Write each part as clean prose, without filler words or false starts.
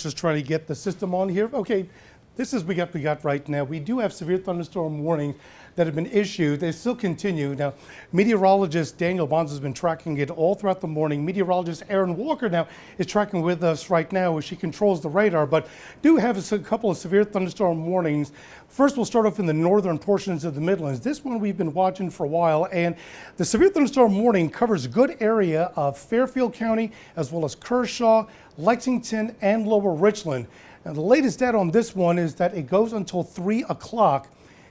Just trying to get the system on here. Okay, this is we got right now. We do have severe thunderstorm warnings that have been issued. They still continue. Now, meteorologist Daniel Bonds has been tracking it all throughout the morning. Meteorologist Aaron Walker now is tracking with us right now as she controls the radar, but do have a couple of severe thunderstorm warnings. First, we'll start off in the northern portions of the Midlands. This one we've been watching for a while, and the severe thunderstorm warning covers a good area of Fairfield County, as well as Kershaw, Lexington, and Lower Richland. Now, the latest data on this one is that it goes until 3 o'clock.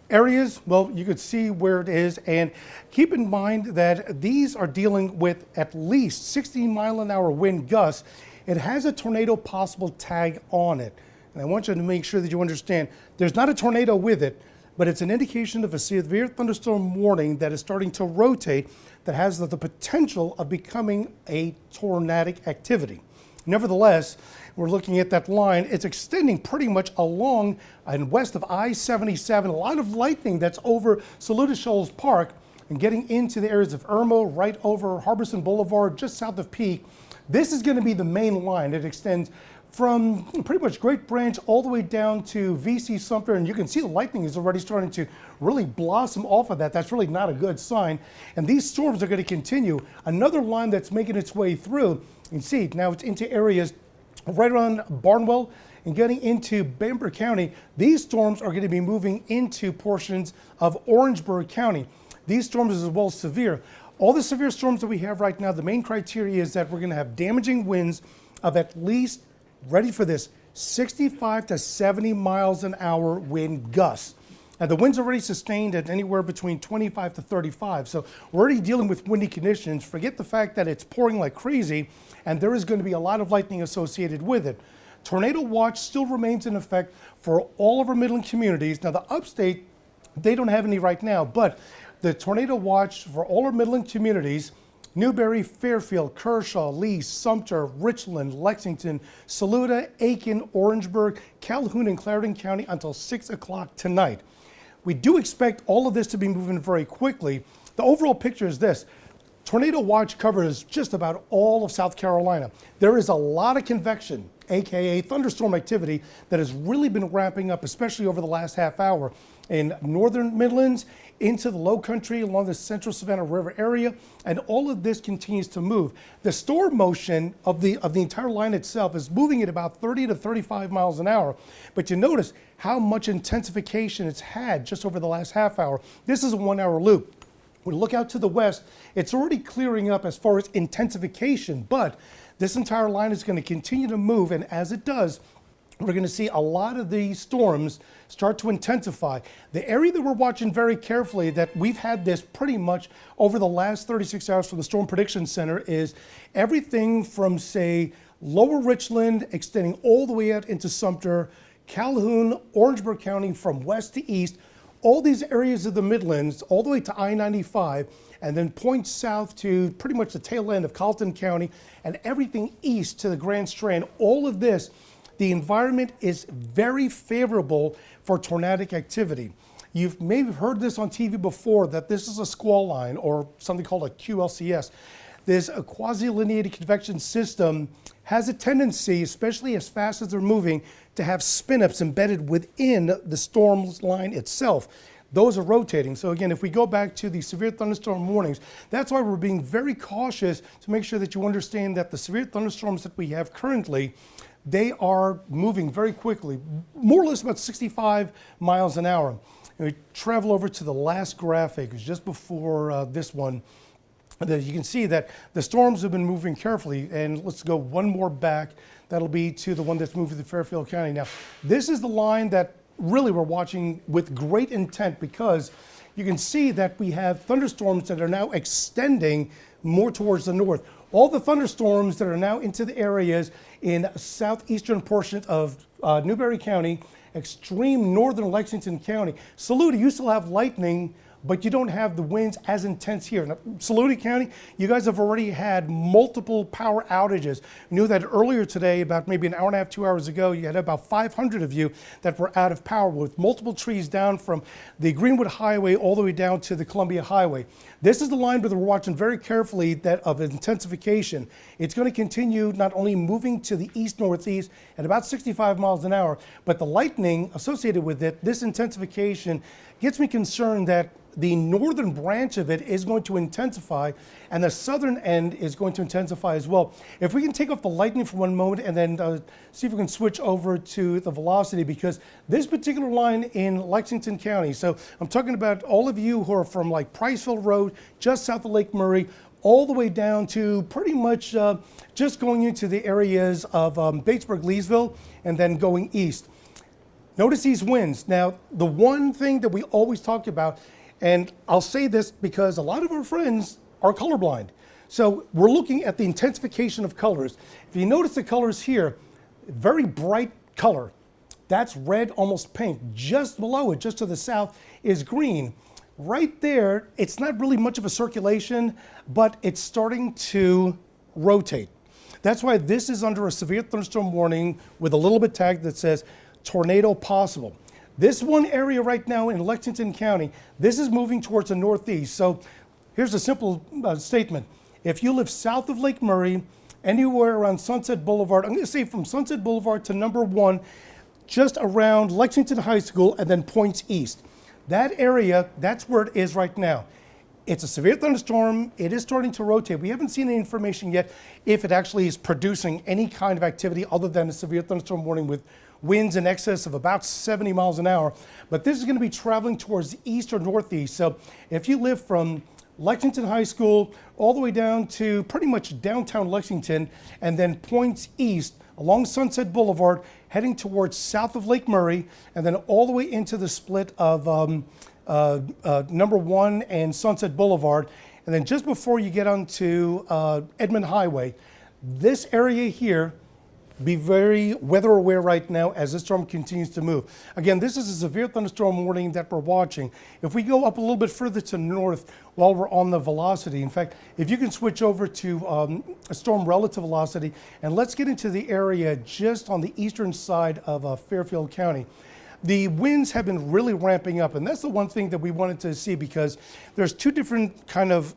Areas, well, you could see where it is, and keep in mind that these are dealing with at least 60-mile-an-hour wind gusts. It has a tornado possible tag on it. And I want you to make sure that you understand there's not a tornado with it, but it's an indication of a severe thunderstorm warning that is starting to rotate that has the potential of becoming a tornadic activity. Nevertheless, we're looking at that line. It's extending pretty much along and west of I-77. A lot of lightning that's over Saluda Shoals Park and getting into the areas of Irmo, right over Harbison Boulevard, just south of Peak. This is going to be the main line. It extends from pretty much Great Branch all the way down to VC Sumter, and you can see the lightning is already starting to really blossom off of that. That's really not a good sign. And these storms are going to continue. Another line that's making its way through, you can see now it's into areas right around Barnwell and getting into Bamberg County. These storms are going to be moving into portions of Orangeburg County. These storms are as well severe. All the severe storms that we have right now, the main criteria is that we're going to have damaging winds of at least, ready for this, 65 to 70 miles an hour wind gusts. Now, the wind's already sustained at anywhere between 25 to 35. So we're already dealing with windy conditions. Forget the fact that it's pouring like crazy, and there is going to be a lot of lightning associated with it. Tornado watch still remains in effect for all of our Midland communities. Now, the upstate, they don't have any right now, but the tornado watch for all our Midland communities, Newberry, Fairfield, Kershaw, Lee, Sumter, Richland, Lexington, Saluda, Aiken, Orangeburg, Calhoun, and Clarendon County until 6 o'clock tonight. We do expect all of this to be moving very quickly. The overall picture is this. Tornado watch covers just about all of South Carolina. There is a lot of convection, aka thunderstorm activity, that has really been ramping up, especially over the last half hour in northern Midlands, into the low country along the central Savannah River area, and all of this continues to move. The storm motion of the entire line itself is moving at about 30 to 35 miles an hour, but you notice how much intensification it's had just over the last half hour. This is a 1 hour loop. When we look out to the west, it's already clearing up as far as intensification, but this entire line is going to continue to move, and as it does, we're going to see a lot of these storms start to intensify. The area that we're watching very carefully, that we've had this pretty much over the last 36 hours from the Storm Prediction Center, is everything from, say, Lower Richland, extending all the way out into Sumter, Calhoun, Orangeburg County, from west to east, all these areas of the Midlands, all the way to I-95, and then points south to pretty much the tail end of Colleton County, and everything east to the Grand Strand. All of this, the environment is very favorable for tornadic activity. You've maybe heard this on TV before, that this is a squall line, or something called a QLCS. This a quasi-lineated convection system has a tendency, especially as fast as they're moving, to have spin-ups embedded within the storm line itself. Those are rotating. So again, if we go back to the severe thunderstorm warnings, that's why we're being very cautious to make sure that you understand that the severe thunderstorms that we have currently, they are moving very quickly, more or less about 65 miles an hour. And we travel over to the last graphic, just before this one. You can see that the storms have been moving carefully, and let's go one more back. That'll be to the one that's moving to Fairfield County. Now, this is the line that really we're watching with great intent, because you can see that we have thunderstorms that are now extending more towards the north. All the thunderstorms that are now into the areas in southeastern portions of Newberry County, extreme northern Lexington County. Saluda, you still have lightning but you don't have the winds as intense here. Now, Saluda County, you guys have already had multiple power outages. You knew that earlier today, about maybe an hour and a half, 2 hours ago, you had about 500 of you that were out of power with multiple trees down from the Greenwood Highway all the way down to the Columbia Highway. This is the line that we're watching very carefully that of intensification. It's going to continue not only moving to the east-northeast at about 65 miles an hour, but the lightning associated with it, this intensification gets me concerned that the northern branch of it is going to intensify and the southern end is going to intensify as well. If we can take off the lightning for one moment and then see if we can switch over to the velocity, because this particular line in Lexington County, so I'm talking about all of you who are from like Priceville Road, just south of Lake Murray, all the way down to pretty much just going into the areas of Batesburg, Leesville, and then going east. Notice these winds. Now, the one thing that we always talk about, and I'll say this because a lot of our friends are colorblind. So we're looking at the intensification of colors. If you notice the colors here, very bright color. That's red, almost pink. Just below it, just to the south, is green. Right there, it's not really much of a circulation, but it's starting to rotate. That's why this is under a severe thunderstorm warning with a little bit tag that says tornado possible. This one area right now in Lexington County, this is moving towards the northeast. So here's a simple statement. If you live south of Lake Murray, anywhere around Sunset Boulevard, I'm going to say from Sunset Boulevard to number 1, just around Lexington High School and then points east. That area, that's where it is right now. It's a severe thunderstorm. It is starting to rotate. We haven't seen any information yet if it actually is producing any kind of activity other than a severe thunderstorm warning with winds in excess of about 70 miles an hour. But this is going to be traveling towards the east or northeast. So if you live from Lexington High School all the way down to pretty much downtown Lexington and then points east along Sunset Boulevard, heading towards south of Lake Murray, and then all the way into the split of number 1 and Sunset Boulevard. And then just before you get onto Edmond Highway, this area here, be very weather aware right now as this storm continues to move. Again, this is a severe thunderstorm warning that we're watching. If we go up a little bit further to the north while we're on the velocity, in fact, if you can switch over to a storm relative velocity, and let's get into the area just on the eastern side of Fairfield County. The winds have been really ramping up, and that's the one thing that we wanted to see, because there's two different kind of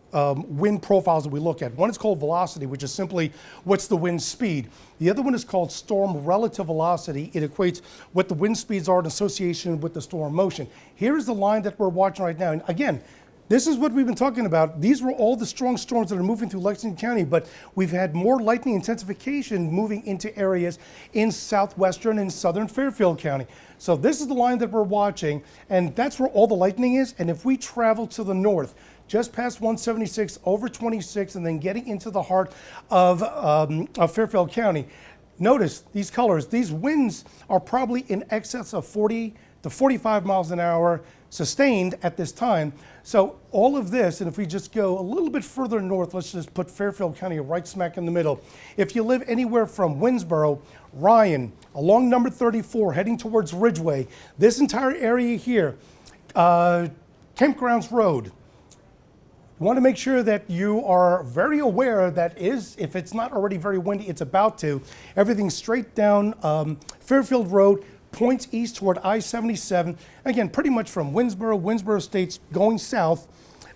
wind profiles that we look at. One is called velocity, which is simply what's the wind speed. The other one is called storm relative velocity. It equates what the wind speeds are in association with the storm motion. Here is the line that we're watching right now. And again, this is what we've been talking about. These were all the strong storms that are moving through Lexington County, but we've had more lightning intensification moving into areas in southwestern and southern Fairfield County. So this is the line that we're watching, and that's where all the lightning is. And if we travel to the north, just past 176, over 26, and then getting into the heart of Fairfield County, notice these colors. These winds are probably in excess of 40 to 45 miles an hour sustained at this time. So all of this, and if we just go a little bit further north, let's just put Fairfield County right smack in the middle. If you live anywhere from Winsboro, Ryan, along number 34, heading towards Ridgeway, this entire area here, Campgrounds Road, you want to make sure that you are very aware that if it's not already very windy, it's about to. Everything straight down Fairfield Road, points east toward I-77. Again, pretty much from Winsboro Estates going south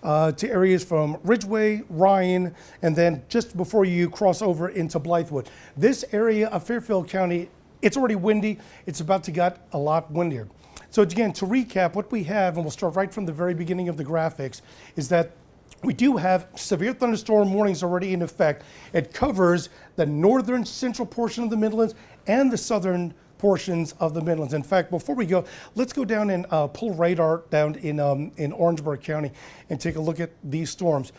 to areas from Ridgeway, Ryan, and then just before you cross over into Blythewood. This area of Fairfield County, it's already windy. It's about to get a lot windier. So again, to recap, what we have, and we'll start right from the very beginning of the graphics, is that we do have severe thunderstorm warnings already in effect. It covers the northern central portion of the Midlands and the southern portions of the Midlands. In fact, before we go, let's go down and pull radar down in Orangeburg County and take a look at these storms.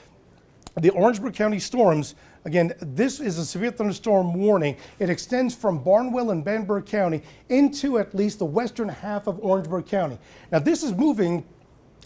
The Orangeburg County storms, again, this is a severe thunderstorm warning. It extends from Barnwell and Bamberg County into at least the western half of Orangeburg County. Now, this is moving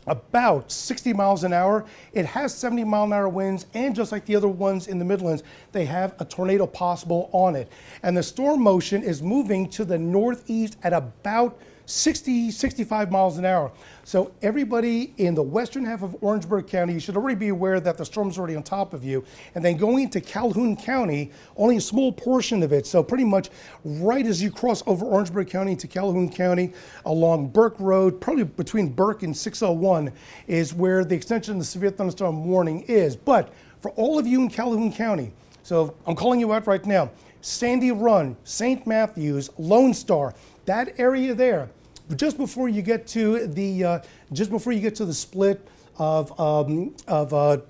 about 60 miles an hour. It has 70 mile an hour winds, and just like the other ones in the Midlands, they have a tornado possible on it. And the storm motion is moving to the northeast at about 60, 65 miles an hour. So everybody in the western half of Orangeburg County, you should already be aware that the storm's already on top of you. And then going into Calhoun County, only a small portion of it. So pretty much right as you cross over Orangeburg County to Calhoun County along Burke Road, probably between Burke and 601 is where the extension of the severe thunderstorm warning is. But for all of you in Calhoun County, so I'm calling you out right now, Sandy Run, St. Matthews, Lone Star, that area there, just before you get to the split of the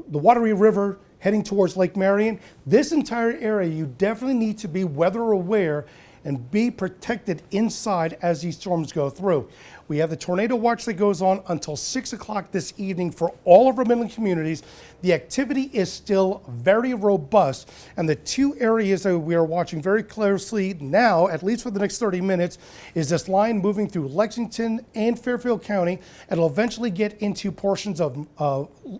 Wateree River heading towards Lake Marion, this entire area, you definitely need to be weather aware and be protected inside as these storms go through. We have the tornado watch that goes on until 6 o'clock this evening for all of our Midland communities. The activity is still very robust, and the two areas that we are watching very closely now, at least for the next 30 minutes, is this line moving through Lexington and Fairfield County. It'll eventually get into portions of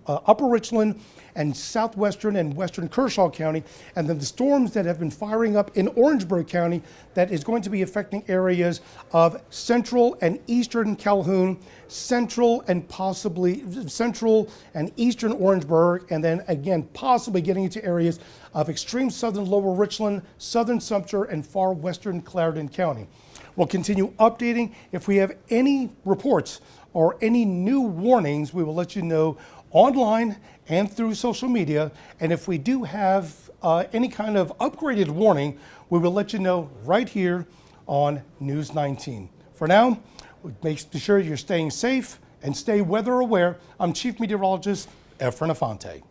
Upper Richland and southwestern and western Kershaw County, and then the storms that have been firing up in Orangeburg County that is going to be affecting areas of central and eastern Calhoun, central and eastern Orangeburg, and then again possibly getting into areas of extreme southern Lower Richland, southern Sumter, and far western Clarendon County. We'll continue updating. If we have any reports or any new warnings, we will let you know online and through social media. And if we do have any kind of upgraded warning, we will let you know right here on News 19. For now, make sure you're staying safe and stay weather aware. I'm Chief Meteorologist Efren Afante.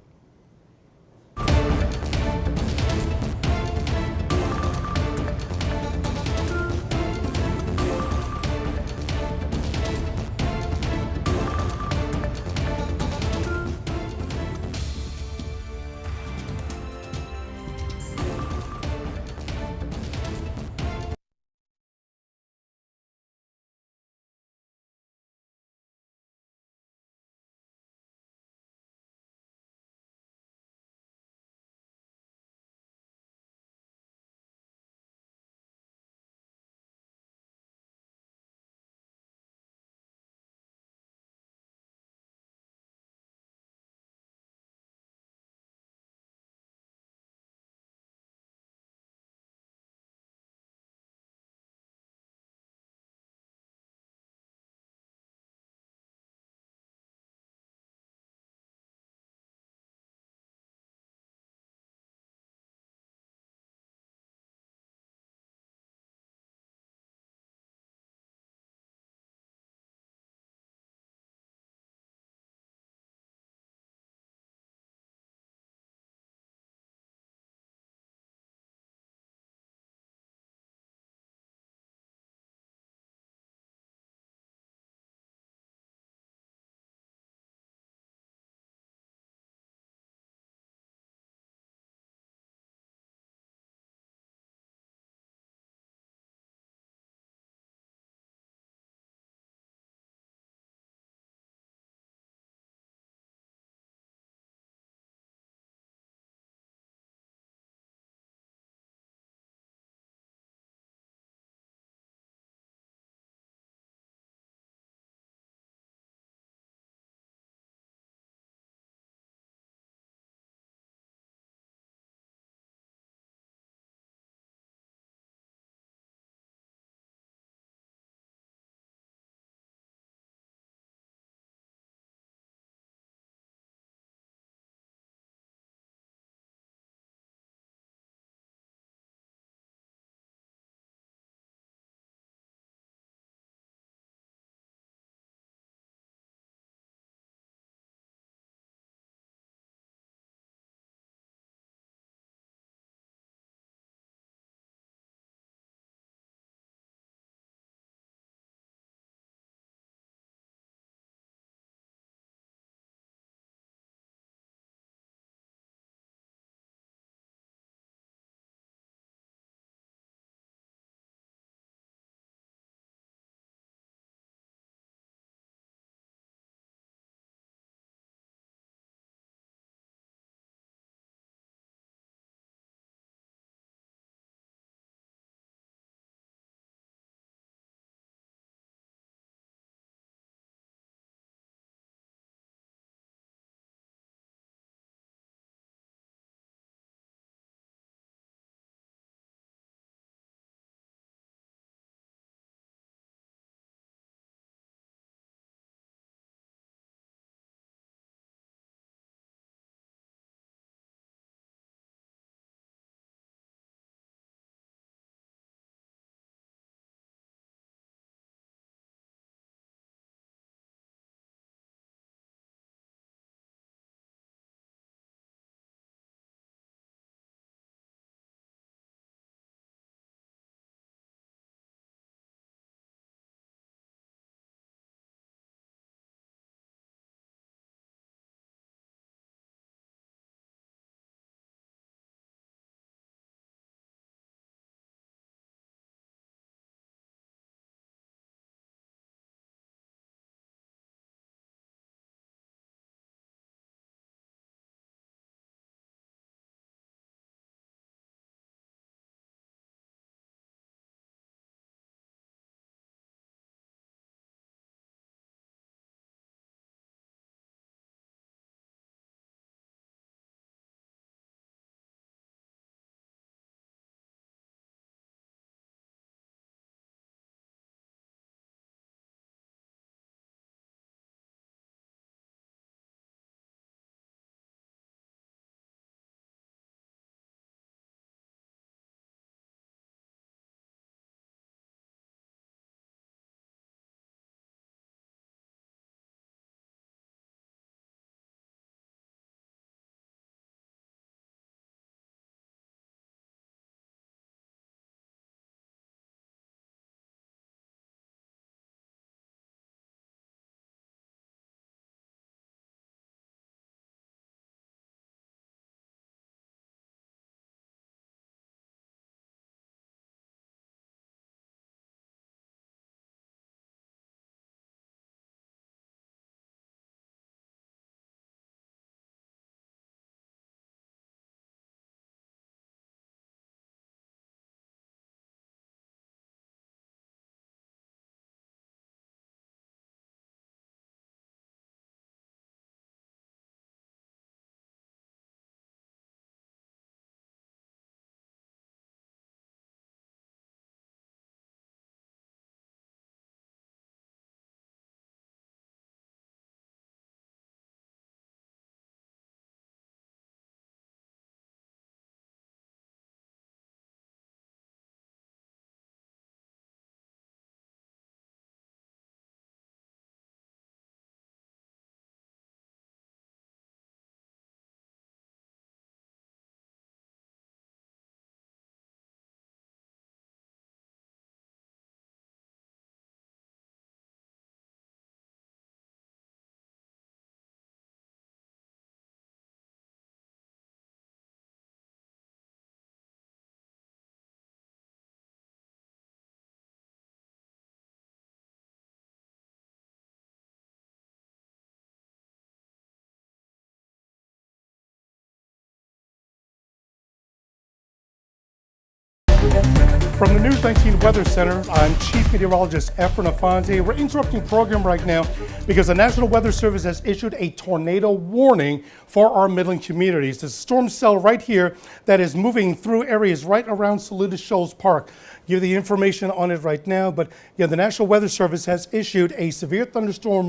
From the News 19 Weather Center, I'm Chief Meteorologist Efren Afonte. We're interrupting the program right now because the National Weather Service has issued a tornado warning for our Midland communities. There's a storm cell right here that is moving through areas right around Saluda Shoals Park. Give the information on it right now, but yeah, the National Weather Service has issued a severe thunderstorm,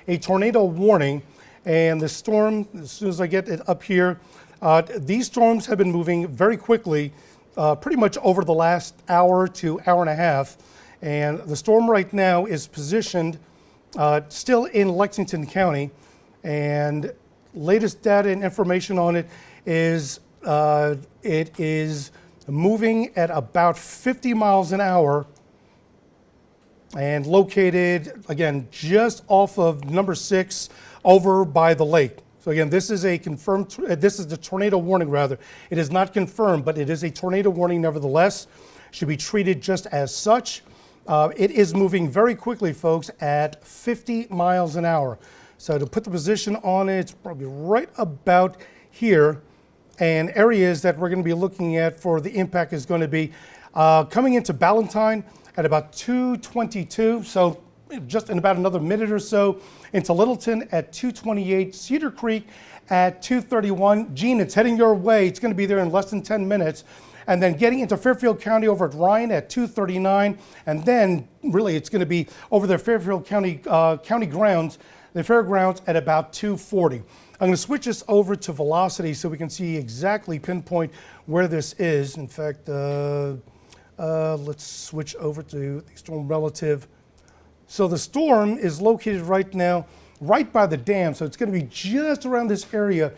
a tornado warning. And the storm, as soon as I get it up here, these storms have been moving very quickly. Pretty much over the last hour to hour and a half. And the storm right now is positioned still in Lexington County. And latest data and information on it is moving at about 50 miles an hour and located, again, just off of number 6 over by the lake. So again, this is a confirmed, this is the tornado warning rather. It is not confirmed, but it is a tornado warning nevertheless. Should be treated just as such. It is moving very quickly, folks, at 50 miles an hour. So to put the position on it, it's probably right about here. And areas that we're going to be looking at for the impact is going to be coming into Ballantyne at about 2:22. So just in about another minute or so, into Littleton at 2:28, Cedar Creek at 2:31. Gene, it's heading your way. It's going to be there in less than 10 minutes. And then getting into Fairfield County over at Ryan at 2:39. And then really it's going to be over the Fairfield County grounds, the fairgrounds at about 2:40. I'm going to switch this over to velocity so we can see exactly pinpoint where this is. In fact, let's switch over to the storm relative. So the storm is located right now right by the dam, so it's going to be just around this area.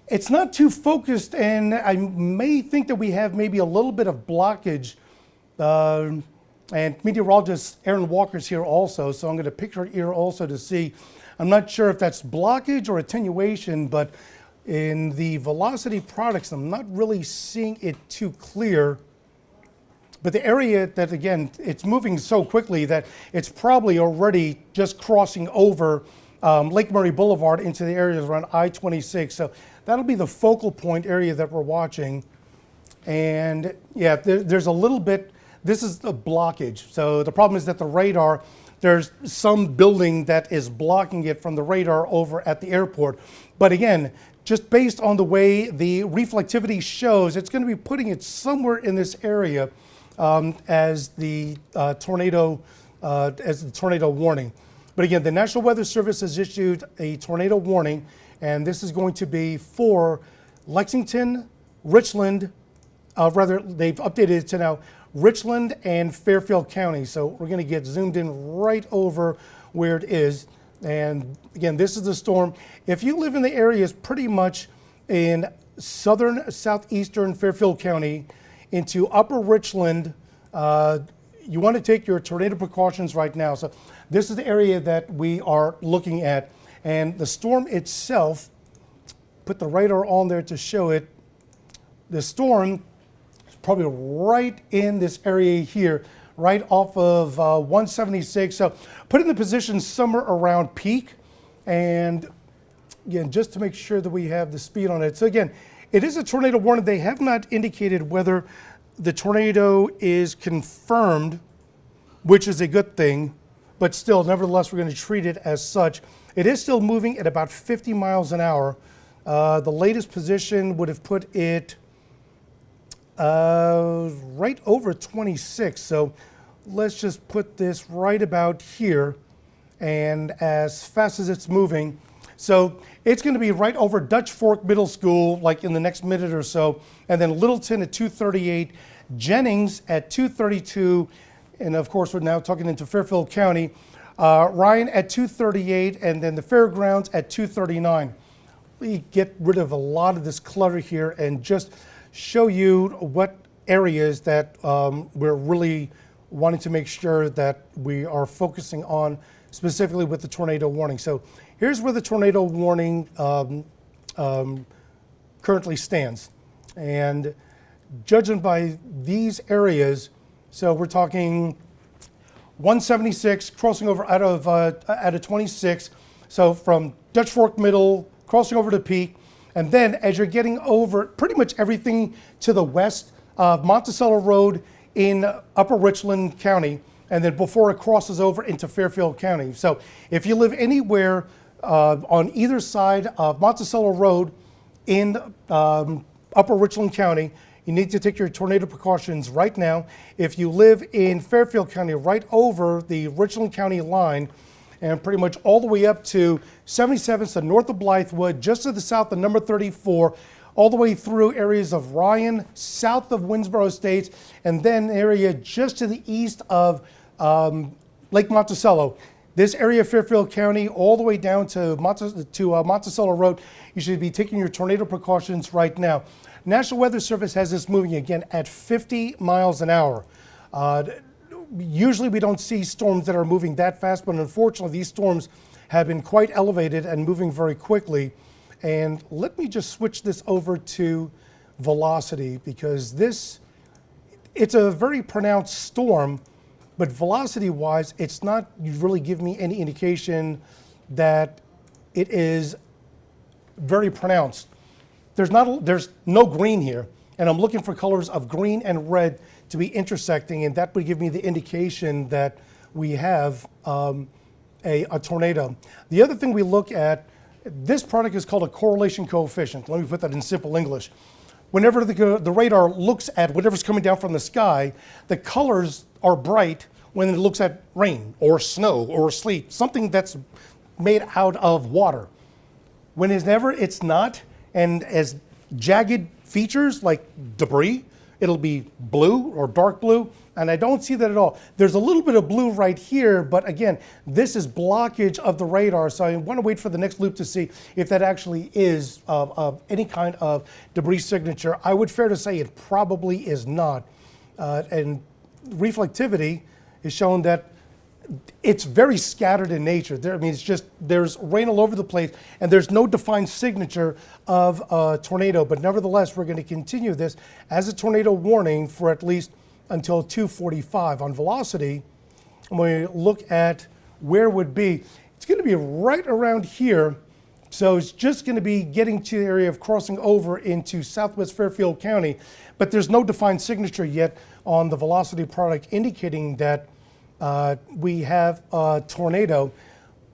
It's not too focused, and I may think that we have maybe a little bit of blockage. And meteorologist Aaron Walker's here also, so I'm going to pick her ear also to see. I'm not sure if that's blockage or attenuation, but in the velocity products, I'm not really seeing it too clear. But the area that, again, it's moving so quickly that it's probably already just crossing over Lake Murray Boulevard into the areas around I-26. So that'll be the focal point area that we're watching. And yeah, there's a little bit, this is the blockage. So the problem is that the radar, there's some building that is blocking it from the radar over at the airport. But again, just based on the way the reflectivity shows, it's going to be putting it somewhere in this area as the tornado warning. But again, the National Weather Service has issued a tornado warning, and this is going to be for Lexington, Richland, they've updated it to now Richland and Fairfield County. So we're going to get zoomed in right over where it is. And again, this is the storm. If you live in the areas pretty much in southern, southeastern Fairfield County, into upper Richland, you want to take your tornado precautions right now. So this is the area that we are looking at. And the storm itself, put the radar on there to show it. The storm is probably right in this area here, right off of 176. So put it in the position somewhere around peak. And again, just to make sure that we have the speed on it. So again, it is a tornado warning. They have not indicated whether the tornado is confirmed, which is a good thing, but still, nevertheless, we're going to treat it as such. It is still moving at about 50 miles an hour. The latest position would have put it right over 26. So let's just put this right about here. And as fast as it's moving, so it's going to be right over Dutch Fork Middle School, like in the next minute or so, and then Littleton at 2:38, Jennings at 2:32, and of course we're now talking into Fairfield County, Ryan at 2:38, and then the fairgrounds at 2:39. We get rid of a lot of this clutter here and just show you what areas that we're really wanting to make sure that we are focusing on specifically with the tornado warning. So here's where the tornado warning currently stands. And judging by these areas, so we're talking 176 crossing over out of 26. So from Dutch Fork Middle, crossing over to Peak. And then as you're getting over pretty much everything to the west of Monticello Road in Upper Richland County, and then before it crosses over into Fairfield County. So if you live anywhere on either side of Monticello Road in Upper Richland County, you need to take your tornado precautions right now. If you live in Fairfield County, right over the Richland County line, and pretty much all the way up to 77th, so north of Blythewood, just to the south of number 34, all the way through areas of Ryan, south of Winsboro Estates, and then area just to the east of Lake Monticello. This area of Fairfield County, all the way down to Monticello Road, you should be taking your tornado precautions right now. National Weather Service has this moving again at 50 miles an hour. Usually we don't see storms that are moving that fast, but unfortunately these storms have been quite elevated and moving very quickly. And let me just switch this over to velocity, because it's a very pronounced storm, but velocity-wise, it's not really giving me any indication that it is very pronounced. There's no green here, and I'm looking for colors of green and red to be intersecting, and that would give me the indication that we have a tornado. The other thing we look at, this product is called a correlation coefficient. Let me put that in simple English. Whenever the radar looks at whatever's coming down from the sky, the colors are bright when it looks at rain or snow or sleet, something that's made out of water. Whenever it's not, and as jagged features like debris, it'll be blue or dark blue, and I don't see that at all. There's a little bit of blue right here, but again, this is blockage of the radar, so I want to wait for the next loop to see if that actually is any kind of debris signature. I would fair to say it probably is not. And reflectivity is shown that it's very scattered in nature. It's just, there's rain all over the place, and there's no defined signature of a tornado. But nevertheless, we're going to continue this as a tornado warning for at least until 2:45. On velocity, when we look at where it would be, it's going to be right around here. So it's just going to be getting to the area of crossing over into southwest Fairfield County. But there's no defined signature yet on the velocity product indicating that we have a tornado,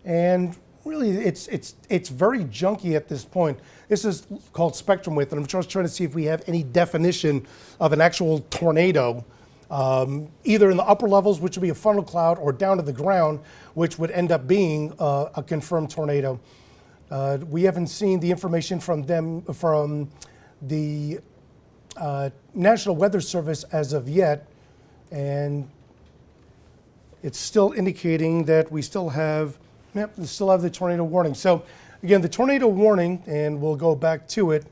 and really it's very junky at this point. This is called spectrum width, and I'm just trying to see if we have any definition of an actual tornado, either in the upper levels, which would be a funnel cloud, or down to the ground, which would end up being a confirmed tornado. We haven't seen the information from the National Weather Service as of yet, and it's still indicating that we still have the tornado warning. So again, the tornado warning, and we'll go back to it.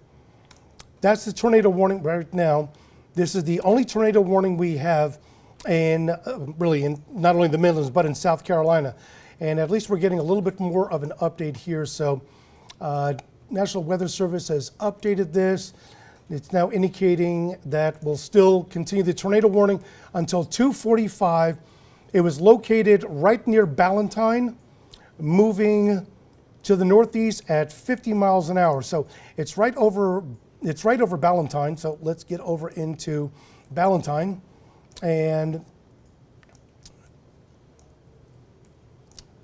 That's the tornado warning right now. This is the only tornado warning we have in really in not only the Midlands, but in South Carolina. And at least we're getting a little bit more of an update here. So National Weather Service has updated this. It's now indicating that we'll still continue the tornado warning until 2:45. It was located right near Ballantyne, moving to the northeast at 50 miles an hour. So it's right over Ballantyne. So let's get over into Ballantyne. And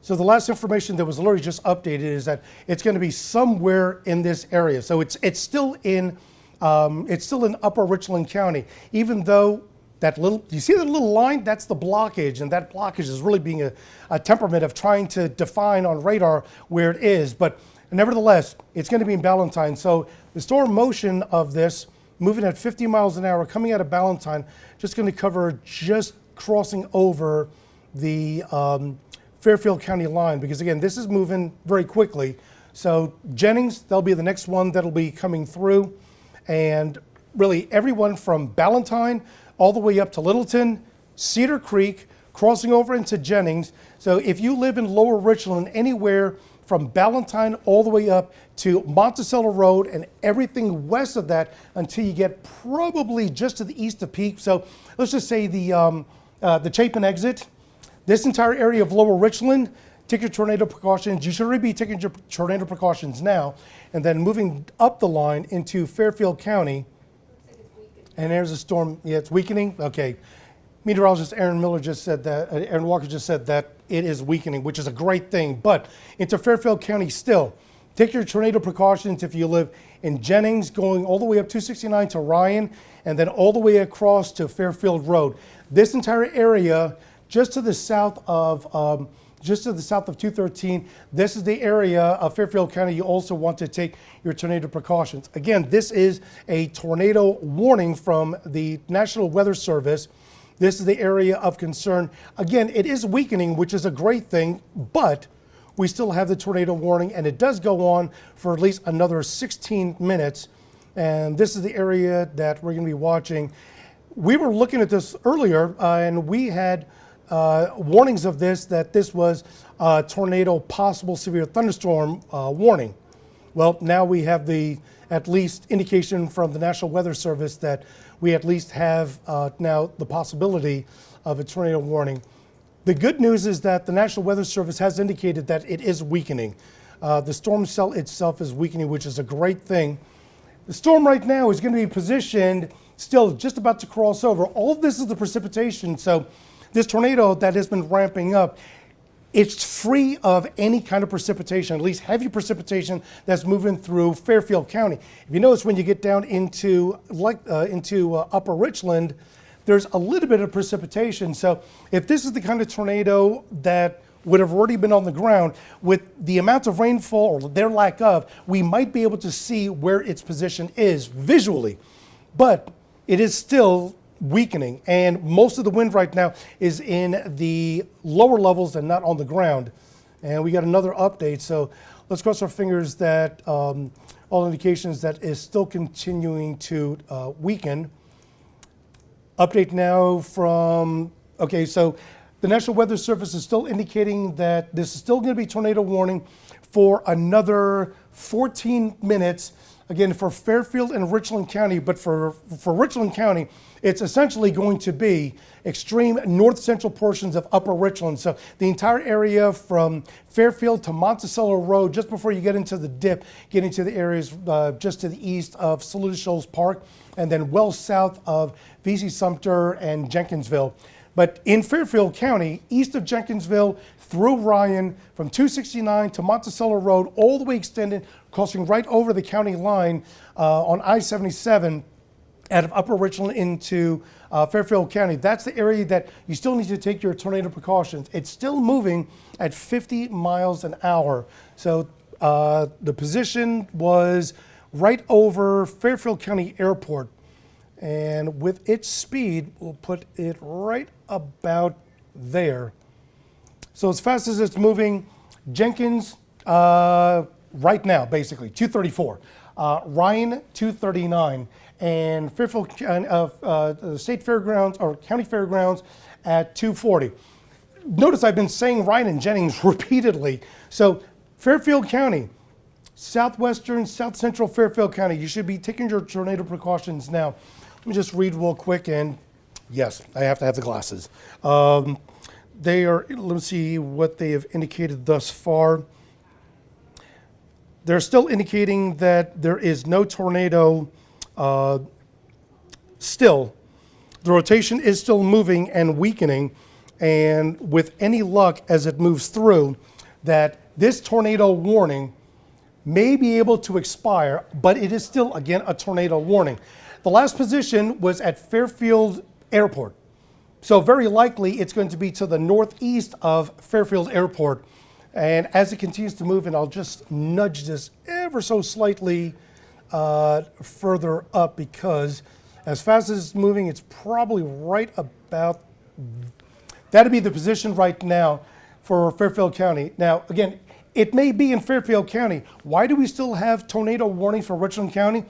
so the last information that was literally just updated is that it's going to be somewhere in this area. So it's still in Upper Richland County, even though that little, you see that little line? That's the blockage, and that blockage is really being a temperament of trying to define on radar where it is. But nevertheless, it's going to be in Ballantyne. So the storm motion of this, moving at 50 miles an hour, coming out of Ballantyne, just going to cover just crossing over the Fairfield County line, because again, this is moving very quickly. So Jennings, that'll be the next one that'll be coming through, and really everyone from Ballantyne all the way up to Littleton, Cedar Creek, crossing over into Jennings. So if you live in Lower Richland, anywhere from Ballantyne all the way up to Monticello Road and everything west of that until you get probably just to the east of Peak. So let's just say the Chapin exit, this entire area of Lower Richland, take your tornado precautions. You should already be taking your tornado precautions now, and then moving up the line into Fairfield County. And there's a storm. Yeah, it's weakening. Okay. Meteorologist Aaron Miller just said that, Aaron Walker just said that it is weakening, which is a great thing. But into Fairfield County still, take your tornado precautions if you live in Jennings, going all the way up 269 to Ryan, and then all the way across to Fairfield Road. This entire area, just to the south of 213, this is the area of Fairfield County you also want to take your tornado precautions. Again, this is a tornado warning from the National Weather Service. This is the area of concern. Again, it is weakening, which is a great thing, but we still have the tornado warning, and it does go on for at least another 16 minutes. And this is the area that we're going to be watching. We were looking at this earlier, and we had warnings of this, that this was a tornado possible severe thunderstorm warning. Well, now we have the at least indication from the National Weather Service that we at least have now the possibility of a tornado warning. The good news is that the National Weather Service has indicated that it is weakening. The storm cell itself is weakening, which is a great thing. The storm right now is going to be positioned still just about to cross over. All of this is the precipitation. So this tornado that has been ramping up, it's free of any kind of precipitation, at least heavy precipitation that's moving through Fairfield County. If you notice, when you get down into Upper Richland, there's a little bit of precipitation. So if this is the kind of tornado that would have already been on the ground, with the amount of rainfall or their lack of, we might be able to see where its position is visually. But it is still weakening, and most of the wind right now is in the lower levels and not on the ground. And we got another update, so let's cross our fingers that all indications that is still continuing to weaken. Update now from, okay, so the National Weather Service is still indicating that this is still going to be tornado warning for another 14 minutes. Again, for Fairfield and Richland County, but for Richland County, it's essentially going to be extreme north central portions of Upper Richland. So the entire area from Fairfield to Monticello Road, just before you get into the dip, getting to the areas just to the east of Saluda Shoals Park, and then well south of V.C. Sumter and Jenkinsville. But in Fairfield County, east of Jenkinsville, through Ryan, from 269 to Monticello Road, all the way extended, crossing right over the county line on I-77 out of Upper Richland into Fairfield County. That's the area that you still need to take your tornado precautions. It's still moving at 50 miles an hour. So the position was right over Fairfield County Airport. And with its speed, we'll put it right about there. So as fast as it's moving, Jenkins, right now, basically, 234. Ryan, 239. And Fairfield State Fairgrounds, or County Fairgrounds, at 240. Notice I've been saying Ryan and Jennings repeatedly. So Fairfield County, southwestern, south central Fairfield County, you should be taking your tornado precautions now. Let me just read real quick, and yes, I have to have the glasses. They are, let's see what they have indicated thus far. They're still indicating that there is no tornado still. The rotation is still moving and weakening, and with any luck as it moves through, that this tornado warning may be able to expire, but it is still, again, a tornado warning. The last position was at Fairfield Airport. So very likely it's going to be to the northeast of Fairfield Airport. And as it continues to move, and I'll just nudge this ever so slightly further up, because as fast as it's moving, it's probably right about, that'd be the position right now for Fairfield County. Now, again, it may be in Fairfield County. Why do we still have tornado warnings for Richland County?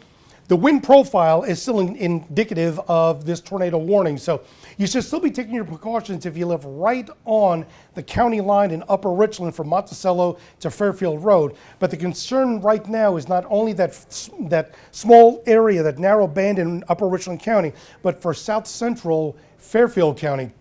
The wind profile is still indicative of this tornado warning. So you should still be taking your precautions if you live right on the county line in Upper Richland from Monticello to Fairfield Road. But the concern right now is not only that small area, that narrow band in Upper Richland County, but for south central Fairfield County.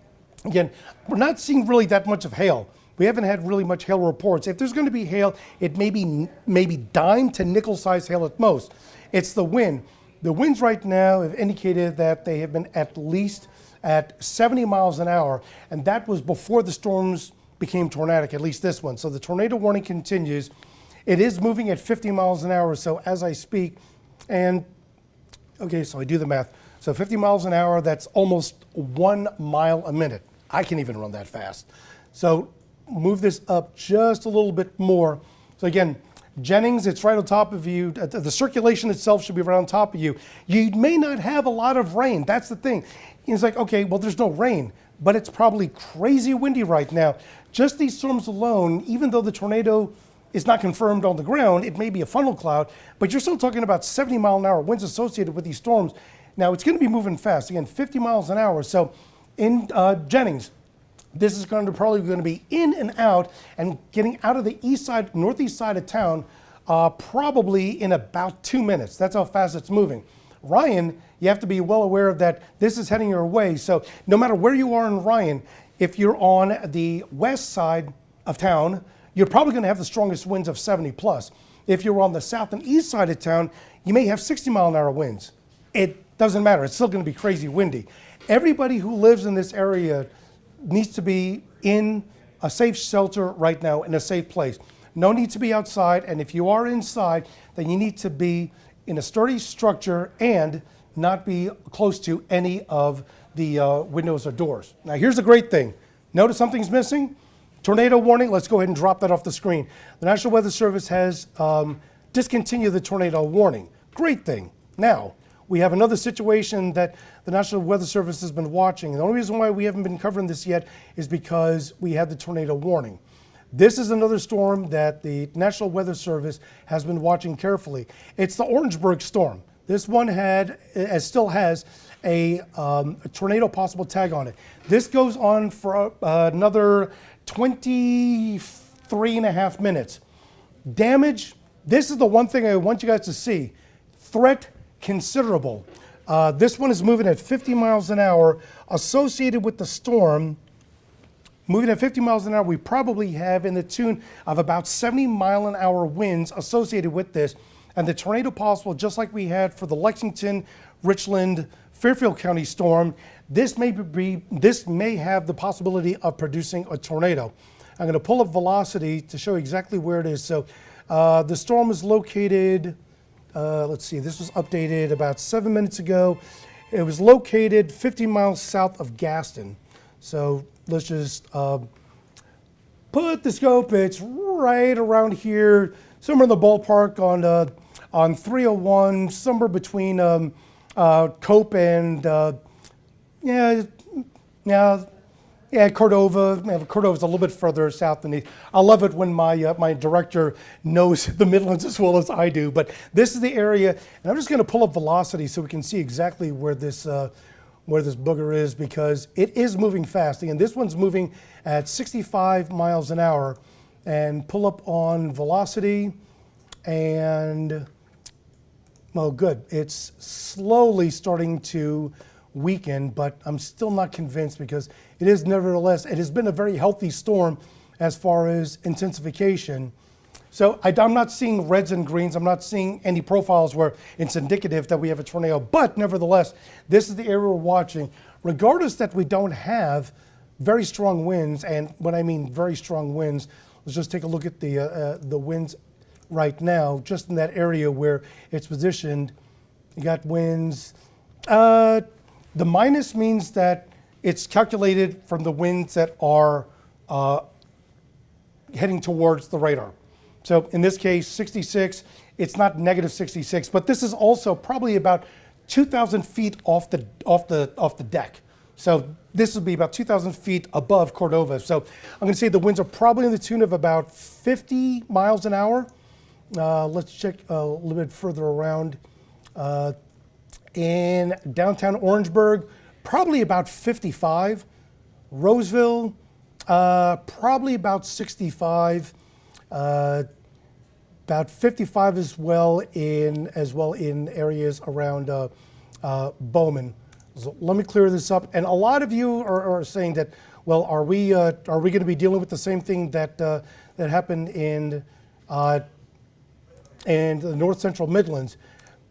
Again, we're not seeing really that much of hail. We haven't had really much hail reports. If there's going to be hail, it may be maybe dime to nickel size hail at most. It's the wind. The winds right now have indicated that they have been at least at 70 miles an hour, and that was before the storms became tornadic, at least this one. So the tornado warning continues. It is moving at 50 miles an hour, so as I speak, and okay, so I do the math. So 50 miles an hour, that's almost 1 mile a minute. I can't even run that fast. So move this up just a little bit more. So again, Jennings, it's right on top of you. The circulation itself should be right on top of you. You may not have a lot of rain. That's the thing. It's like, okay, well, there's no rain, but it's probably crazy windy right now. Just these storms alone, even though the tornado is not confirmed on the ground, it may be a funnel cloud, but you're still talking about 70 mile an hour winds associated with these storms. Now, it's going to be moving fast. Again, 50 miles an hour. So in Jennings, this is probably going to be in and out and getting out of the northeast side of town probably in about 2 minutes. That's how fast it's moving. Ryan, you have to be well aware of that. This is heading your way. So no matter where you are in Ryan, if you're on the west side of town, you're probably going to have the strongest winds of 70 plus. If you're on the south and east side of town, you may have 60 mile an hour winds. It doesn't matter. It's still going to be crazy windy. Everybody who lives in this area needs to be in a safe shelter right now, in a safe place. No need to be outside, and if you are inside, then you need to be in a sturdy structure and not be close to any of the windows or doors. Now here's the great thing. Notice something's missing? Tornado warning. Let's go ahead and drop that off the screen. The National Weather Service has discontinued the tornado warning. Great thing. Now, we have another situation that the National Weather Service has been watching. And the only reason why we haven't been covering this yet is because we had the tornado warning. This is another storm that the National Weather Service has been watching carefully. It's the Orangeburg storm. This one still has a tornado possible tag on it. This goes on for another 23 and a half minutes. Damage, this is the one thing I want you guys to see. Threat, considerable. This one is moving at 50 miles an hour. Associated with the storm, moving at 50 miles an hour, we probably have in the tune of about 70 mile an hour winds associated with this. And the tornado possible, just like we had for the Lexington, Richland, Fairfield County storm, this may have the possibility of producing a tornado. I'm going to pull up velocity to show exactly where it is. So the storm is located, let's see, this was updated about 7 minutes ago. It was located 50 miles south of Gaston. So let's just put the scope, it's right around here, somewhere in the ballpark on 301, somewhere between Cope and Cordova. Cordova's a little bit further south than east. I love it when my director knows the Midlands as well as I do. But this is the area, and I'm just going to pull up velocity so we can see exactly where this booger is, because it is moving fast. Again, this one's moving at 65 miles an hour. And pull up on velocity, and well, good. It's slowly starting to weaken, but I'm still not convinced, because it is nevertheless, it has been a very healthy storm as far as intensification. So I'm not seeing reds and greens. I'm not seeing any profiles where it's indicative that we have a tornado, but nevertheless, this is the area we're watching. Regardless that we don't have very strong winds, and when I mean very strong winds, let's just take a look at the winds right now, just in that area where it's positioned. You got winds. The minus means that it's calculated from the winds that are heading towards the radar. So in this case, 66, it's not negative 66, but this is also probably about 2,000 feet off the deck. So this would be about 2,000 feet above Cordova. So I'm going to say the winds are probably in the tune of about 50 miles an hour. Let's check a little bit further around. In downtown Orangeburg, probably about 55. Roseville, probably about 65. About 55 as well in areas around Bowman. So let me clear this up. And a lot of you are saying that, well, are we going to be dealing with the same thing that happened in the North Central Midlands?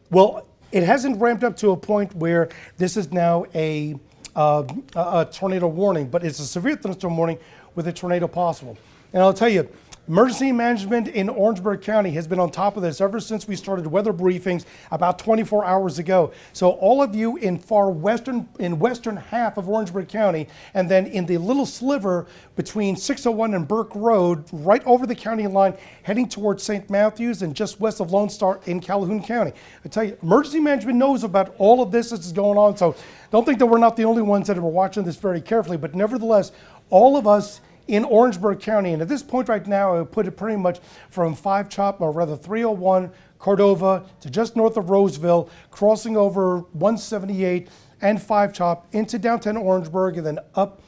Well, It hasn't ramped up to a point where this is now a tornado warning, but it's a severe thunderstorm warning with a tornado possible. And I'll tell you, emergency management in Orangeburg County has been on top of this ever since we started weather briefings about 24 hours ago. So all of you in western half of Orangeburg County, and then in the little sliver between 601 and Burke Road, right over the county line, heading towards St. Matthews and just west of Lone Star in Calhoun County. I tell you, emergency management knows about all of this that's going on. So don't think that we're not the only ones that are watching this very carefully, but nevertheless, all of us in Orangeburg County, and at this point right now, I would put it pretty much from 5 Chop, or rather 301 Cordova to just north of Roseville, crossing over 178 and 5 Chop into downtown Orangeburg, and then up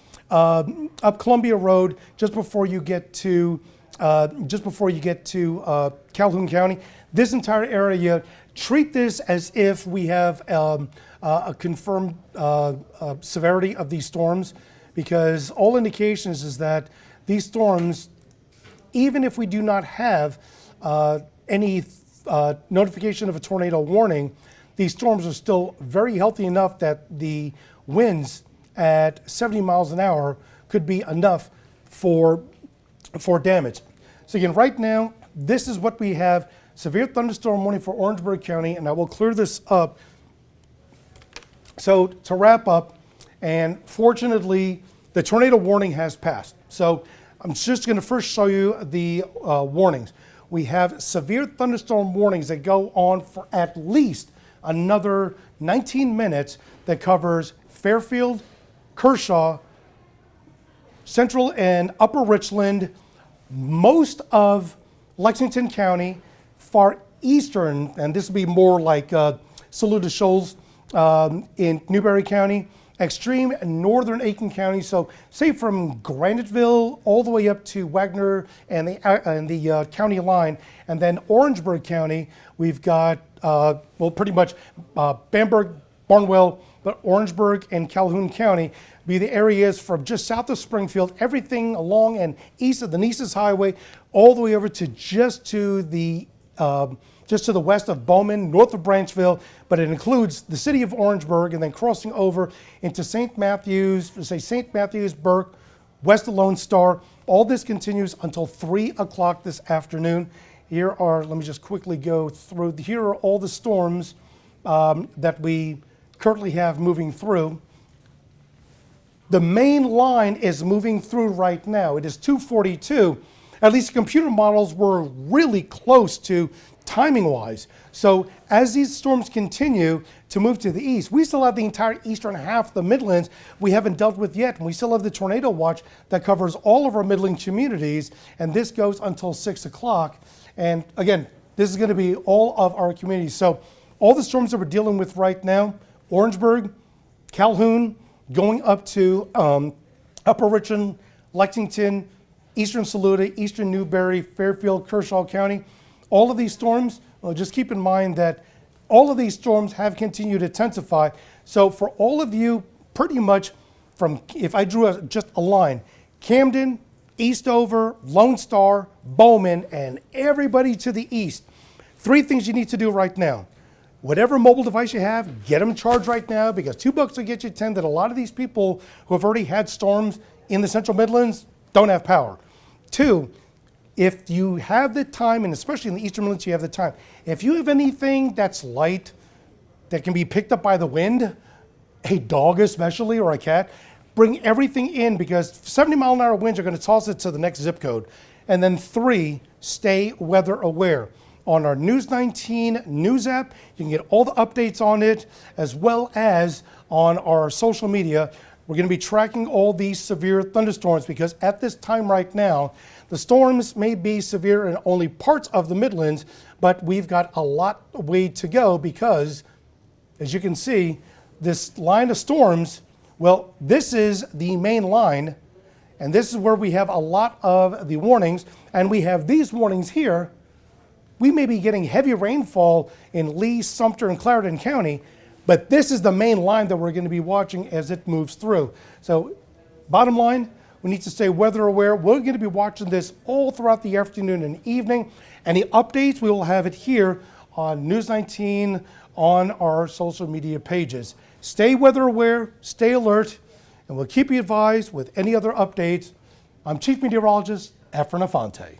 Columbia Road just before you get to Calhoun County. This entire area, treat this as if we have a confirmed severity of these storms, because all indications is that these storms, even if we do not have any notification of a tornado warning, these storms are still very healthy enough that the winds at 70 miles an hour could be enough for damage. So again, right now, this is what we have: severe thunderstorm warning for Orangeburg County, and I will clear this up. So to wrap up, and fortunately, the tornado warning has passed. So I'm just going to first show you the warnings. We have severe thunderstorm warnings that go on for at least another 19 minutes that covers Fairfield, Kershaw, Central and Upper Richland, most of Lexington County, far eastern, and this would be more like Saluda Shoals in Newberry County, extreme northern Aiken County, so say from Graniteville all the way up to Wagner and the county line, and then Orangeburg County, we've got, pretty much Bamberg, Barnwell, but Orangeburg and Calhoun County be the areas from just south of Springfield, everything along and east of the Nices Highway, all the way over to just to the west of Bowman, north of Branchville, but it includes the city of Orangeburg, and then crossing over into St. Matthews, Burke, west of Lone Star. All this continues until 3 o'clock this afternoon. Let me just quickly go through. Here are all the storms that we currently have moving through. The main line is moving through right now. It is 2:42. At least the computer models were really close to timing-wise. So as these storms continue to move to the east, we still have the entire eastern half of the Midlands we haven't dealt with yet, and we still have the tornado watch that covers all of our Midland communities, and this goes until 6 o'clock. And again, this is going to be all of our communities. So all the storms that we're dealing with right now: Orangeburg, Calhoun, going up to Upper Richland, Lexington, Eastern Saluda, Eastern Newberry, Fairfield, Kershaw County. All of these storms, just keep in mind that all of these storms have continued to intensify. So for all of you, pretty much from, if I drew just a line, Camden, Eastover, Lone Star, Bowman, and everybody to the east, 3 things you need to do right now. Whatever mobile device you have, get them charged right now, because $2 will get you 10, that a lot of these people who have already had storms in the Central Midlands don't have power. 2, if you have the time, and especially in the Eastern Midlands, you have the time. If you have anything that's light, that can be picked up by the wind, a dog especially, or a cat, bring everything in, because 70-mile-an-hour winds are going to toss it to the next zip code. And then 3, stay weather aware. On our News 19 news app, you can get all the updates on it, as well as on our social media. We're going to be tracking all these severe thunderstorms, because at this time right now, the storms may be severe in only parts of the Midlands, but we've got a lot of way to go, because as you can see, this line of storms, well, this is the main line, and this is where we have a lot of the warnings, and we have these warnings here. We may be getting heavy rainfall in Lee, Sumter, and Clarendon County, but this is the main line that we're going to be watching as it moves through. So bottom line, we need to stay weather aware. We're going to be watching this all throughout the afternoon and evening. Any updates, we will have it here on News 19, on our social media pages. Stay weather aware, stay alert, and we'll keep you advised with any other updates. I'm Chief Meteorologist Efren Afante.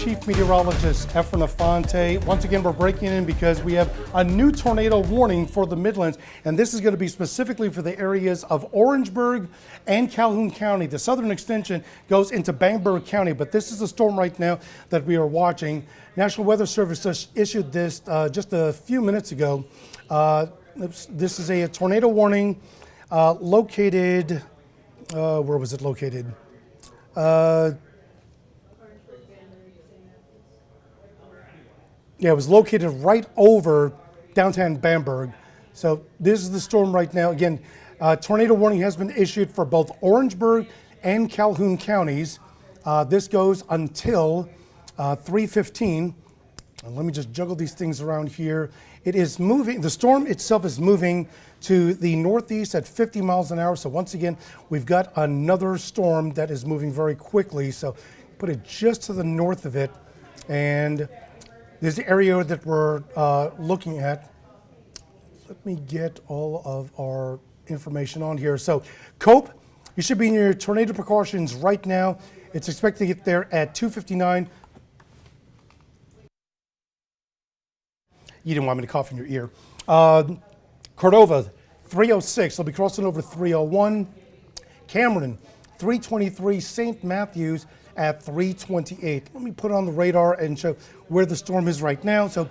Chief Meteorologist Efren Afante. Once again, we're breaking in because we have a new tornado warning for the Midlands, and this is going to be specifically for the areas of Orangeburg and Calhoun County. The southern extension goes into Bamberg County, but this is the storm right now that we are watching. National Weather Service just issued this just a few minutes ago. This is a tornado warning located, where was it located? Yeah, it was located right over downtown Bamberg. So this is the storm right now. Again, tornado warning has been issued for both Orangeburg and Calhoun counties. This goes until 3:15. And let me just juggle these things around here. It is moving, the storm itself is moving to the northeast at 50 miles an hour. So once again, we've got another storm that is moving very quickly. So put it just to the north of it. And there's the area that we're looking at. Let me get all of our information on here. So Cope, you should be in your tornado precautions right now. It's expected to get there at 2:59. You didn't want me to cough in your ear. Cordova, 306. They'll be crossing over 301. Cameron, 323. St. Matthews at 328. Let me put on the radar and show where the storm is right now. So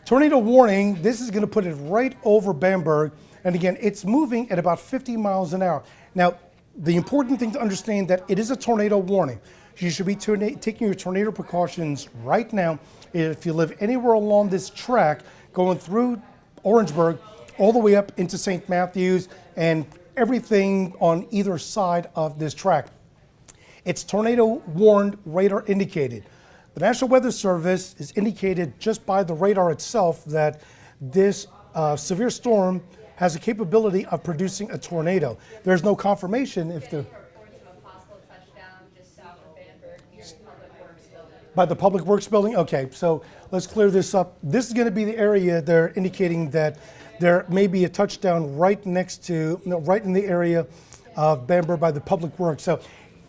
tornado warning, this is going to put it right over Bamberg. And again, it's moving at about 50 miles an hour. Now, the important thing to understand that it is a tornado warning. You should be taking your tornado precautions right now. If you live anywhere along this track, going through Orangeburg, all the way up into St. Matthews, and everything on either side of this track. It's tornado warned, radar indicated. The National Weather Service is indicated just by the radar itself that this severe storm has a capability of producing a tornado. There's no confirmation if the by the Public Works building? Okay, so let's clear this up. This is going to be the area they're indicating that there may be a touchdown right next to, right in the area of Bamberg by the Public Works. So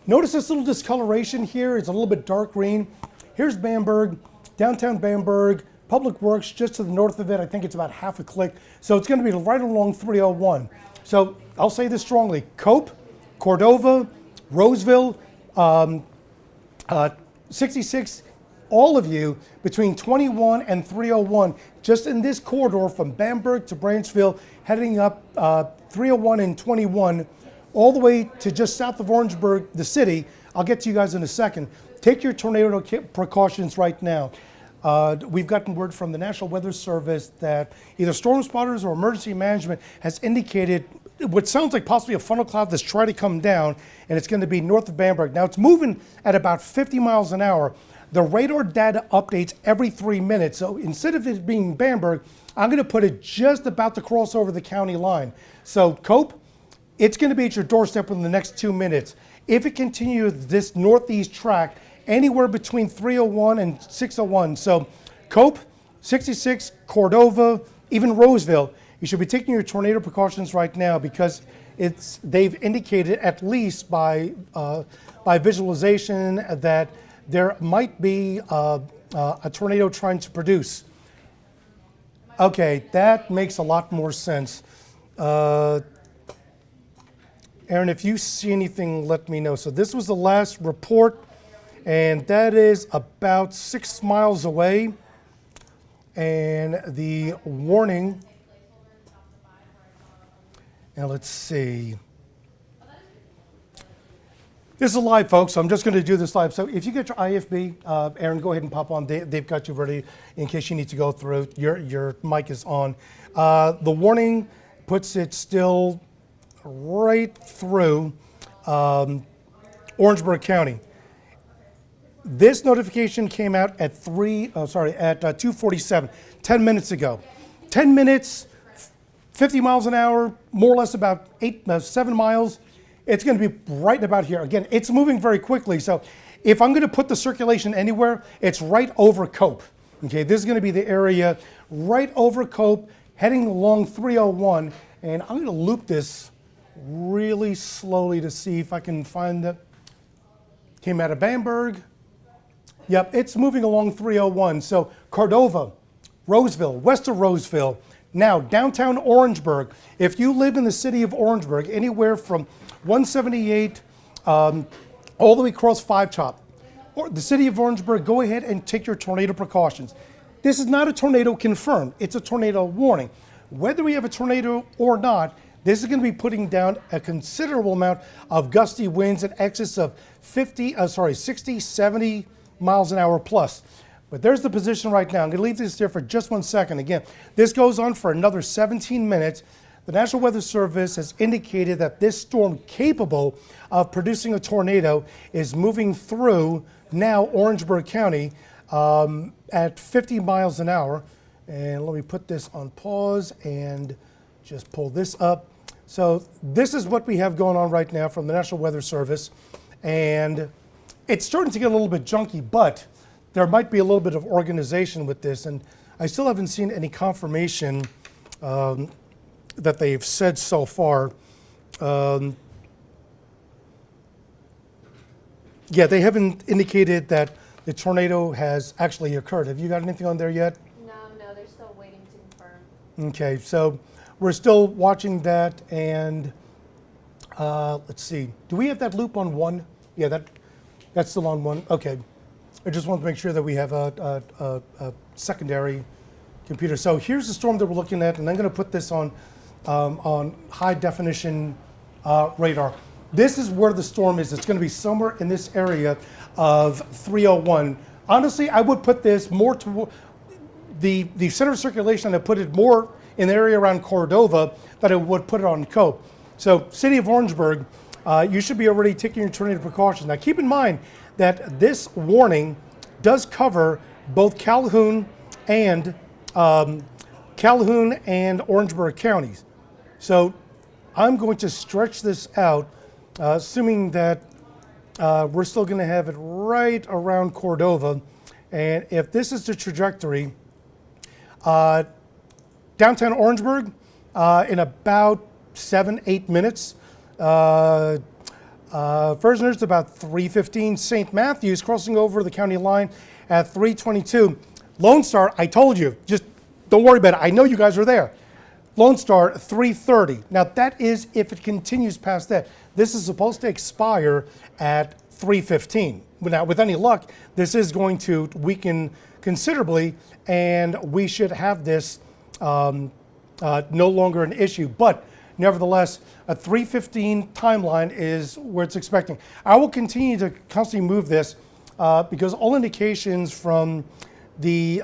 notice this little discoloration here. It's a little bit dark green. Here's Bamberg, downtown Bamberg, Public Works just to the north of it. I think it's about half a click. So it's going to be right along 301. So I'll say this strongly. Cope, Cordova, Roseville, 66, all of you between 21 and 301, just in this corridor from Bamberg to Branchville, heading up 301 and 21, all the way to just south of Orangeburg, the city. I'll get to you guys in a second. Take your tornado precautions right now. We've gotten word from the National Weather Service that either storm spotters or emergency management has indicated what sounds like possibly a funnel cloud that's trying to come down, and it's going to be north of Bamberg. Now it's moving at about 50 miles an hour. The radar data updates every 3 minutes. So instead of it being Bamberg, I'm going to put it just about to cross over the county line. So Cope, it's going to be at your doorstep within the next 2 minutes. If it continues this northeast track, anywhere between 301 and 601. So Cope, 66, Cordova, even Roseville, you should be taking your tornado precautions right now because they've indicated, at least by visualization, that there might be a tornado trying to produce. Okay, that makes a lot more sense. Aaron, if you see anything, let me know. So this was the last report, and that is about 6 miles away. And the warning, now let's see. This is live, folks, so I'm just going to do this live. So if you get your IFB, Aaron, go ahead and pop on. They've got you ready in case you need to go through. Your mic is on. The warning puts it still right through Orangeburg County. This notification came out at 2:47, 10 minutes ago. 10 minutes, 50 miles an hour, more or less about 7 miles. It's going to be right about here. Again, it's moving very quickly. So if I'm going to put the circulation anywhere, it's right over Cope. Okay, this is going to be the area right over Cope, heading along 301. And I'm going to loop this really slowly to see if I can find that. Came out of Bamberg, Yep, it's moving along 301. So Cordova, Roseville, west of Roseville, now downtown Orangeburg. If you live in the city of Orangeburg, anywhere from 178 all the way across Five Chop, or the city of Orangeburg, go ahead and take your tornado precautions. This is not a tornado confirmed, it's a tornado warning. Whether we have a tornado or not, this is going to be putting down a considerable amount of gusty winds in excess of 60, 70 miles an hour plus. But there's the position right now. I'm going to leave this there for just 1 second. Again, this goes on for another 17 minutes. The National Weather Service has indicated that this storm capable of producing a tornado is moving through now Orangeburg County at 50 miles an hour. And let me put this on pause and just pull this up. So this is what we have going on right now from the National Weather Service. And it's starting to get a little bit junky, but there might be a little bit of organization with this. And I still haven't seen any confirmation that they've said so far. Yeah, they haven't indicated that the tornado has actually occurred. Have you got anything on there yet? No, they're still waiting to confirm. Okay, so we're still watching that, and let's see. Do we have that loop on 1? Yeah, that's still on 1. Okay, I just wanted to make sure that we have a secondary computer. So here's the storm that we're looking at, and I'm going to put this on high definition radar. This is where the storm is. It's going to be somewhere in this area of 301. Honestly, I would put this more to the center of circulation. I put it more in the area around Cordova than I would put it on Cope. So, city of Orangeburg, you should be already taking your tornado precautions. Now, keep in mind that this warning does cover both Calhoun and Orangeburg counties. So, I'm going to stretch this out, assuming that we're still going to have it right around Cordova. And if this is the trajectory, downtown Orangeburg in about 7-8 minutes. Fresner's about 3:15. St. Matthews crossing over the county line at 3:22. Lone Star, I told you, just don't worry about it. I know you guys are there. Lone Star, 3:30. Now that is if it continues past that. This is supposed to expire at 3:15. Now, with any luck, this is going to weaken considerably, and we should have this no longer an issue. But nevertheless, a 3:15 timeline is where it's expecting. I will continue to constantly move this because all indications from the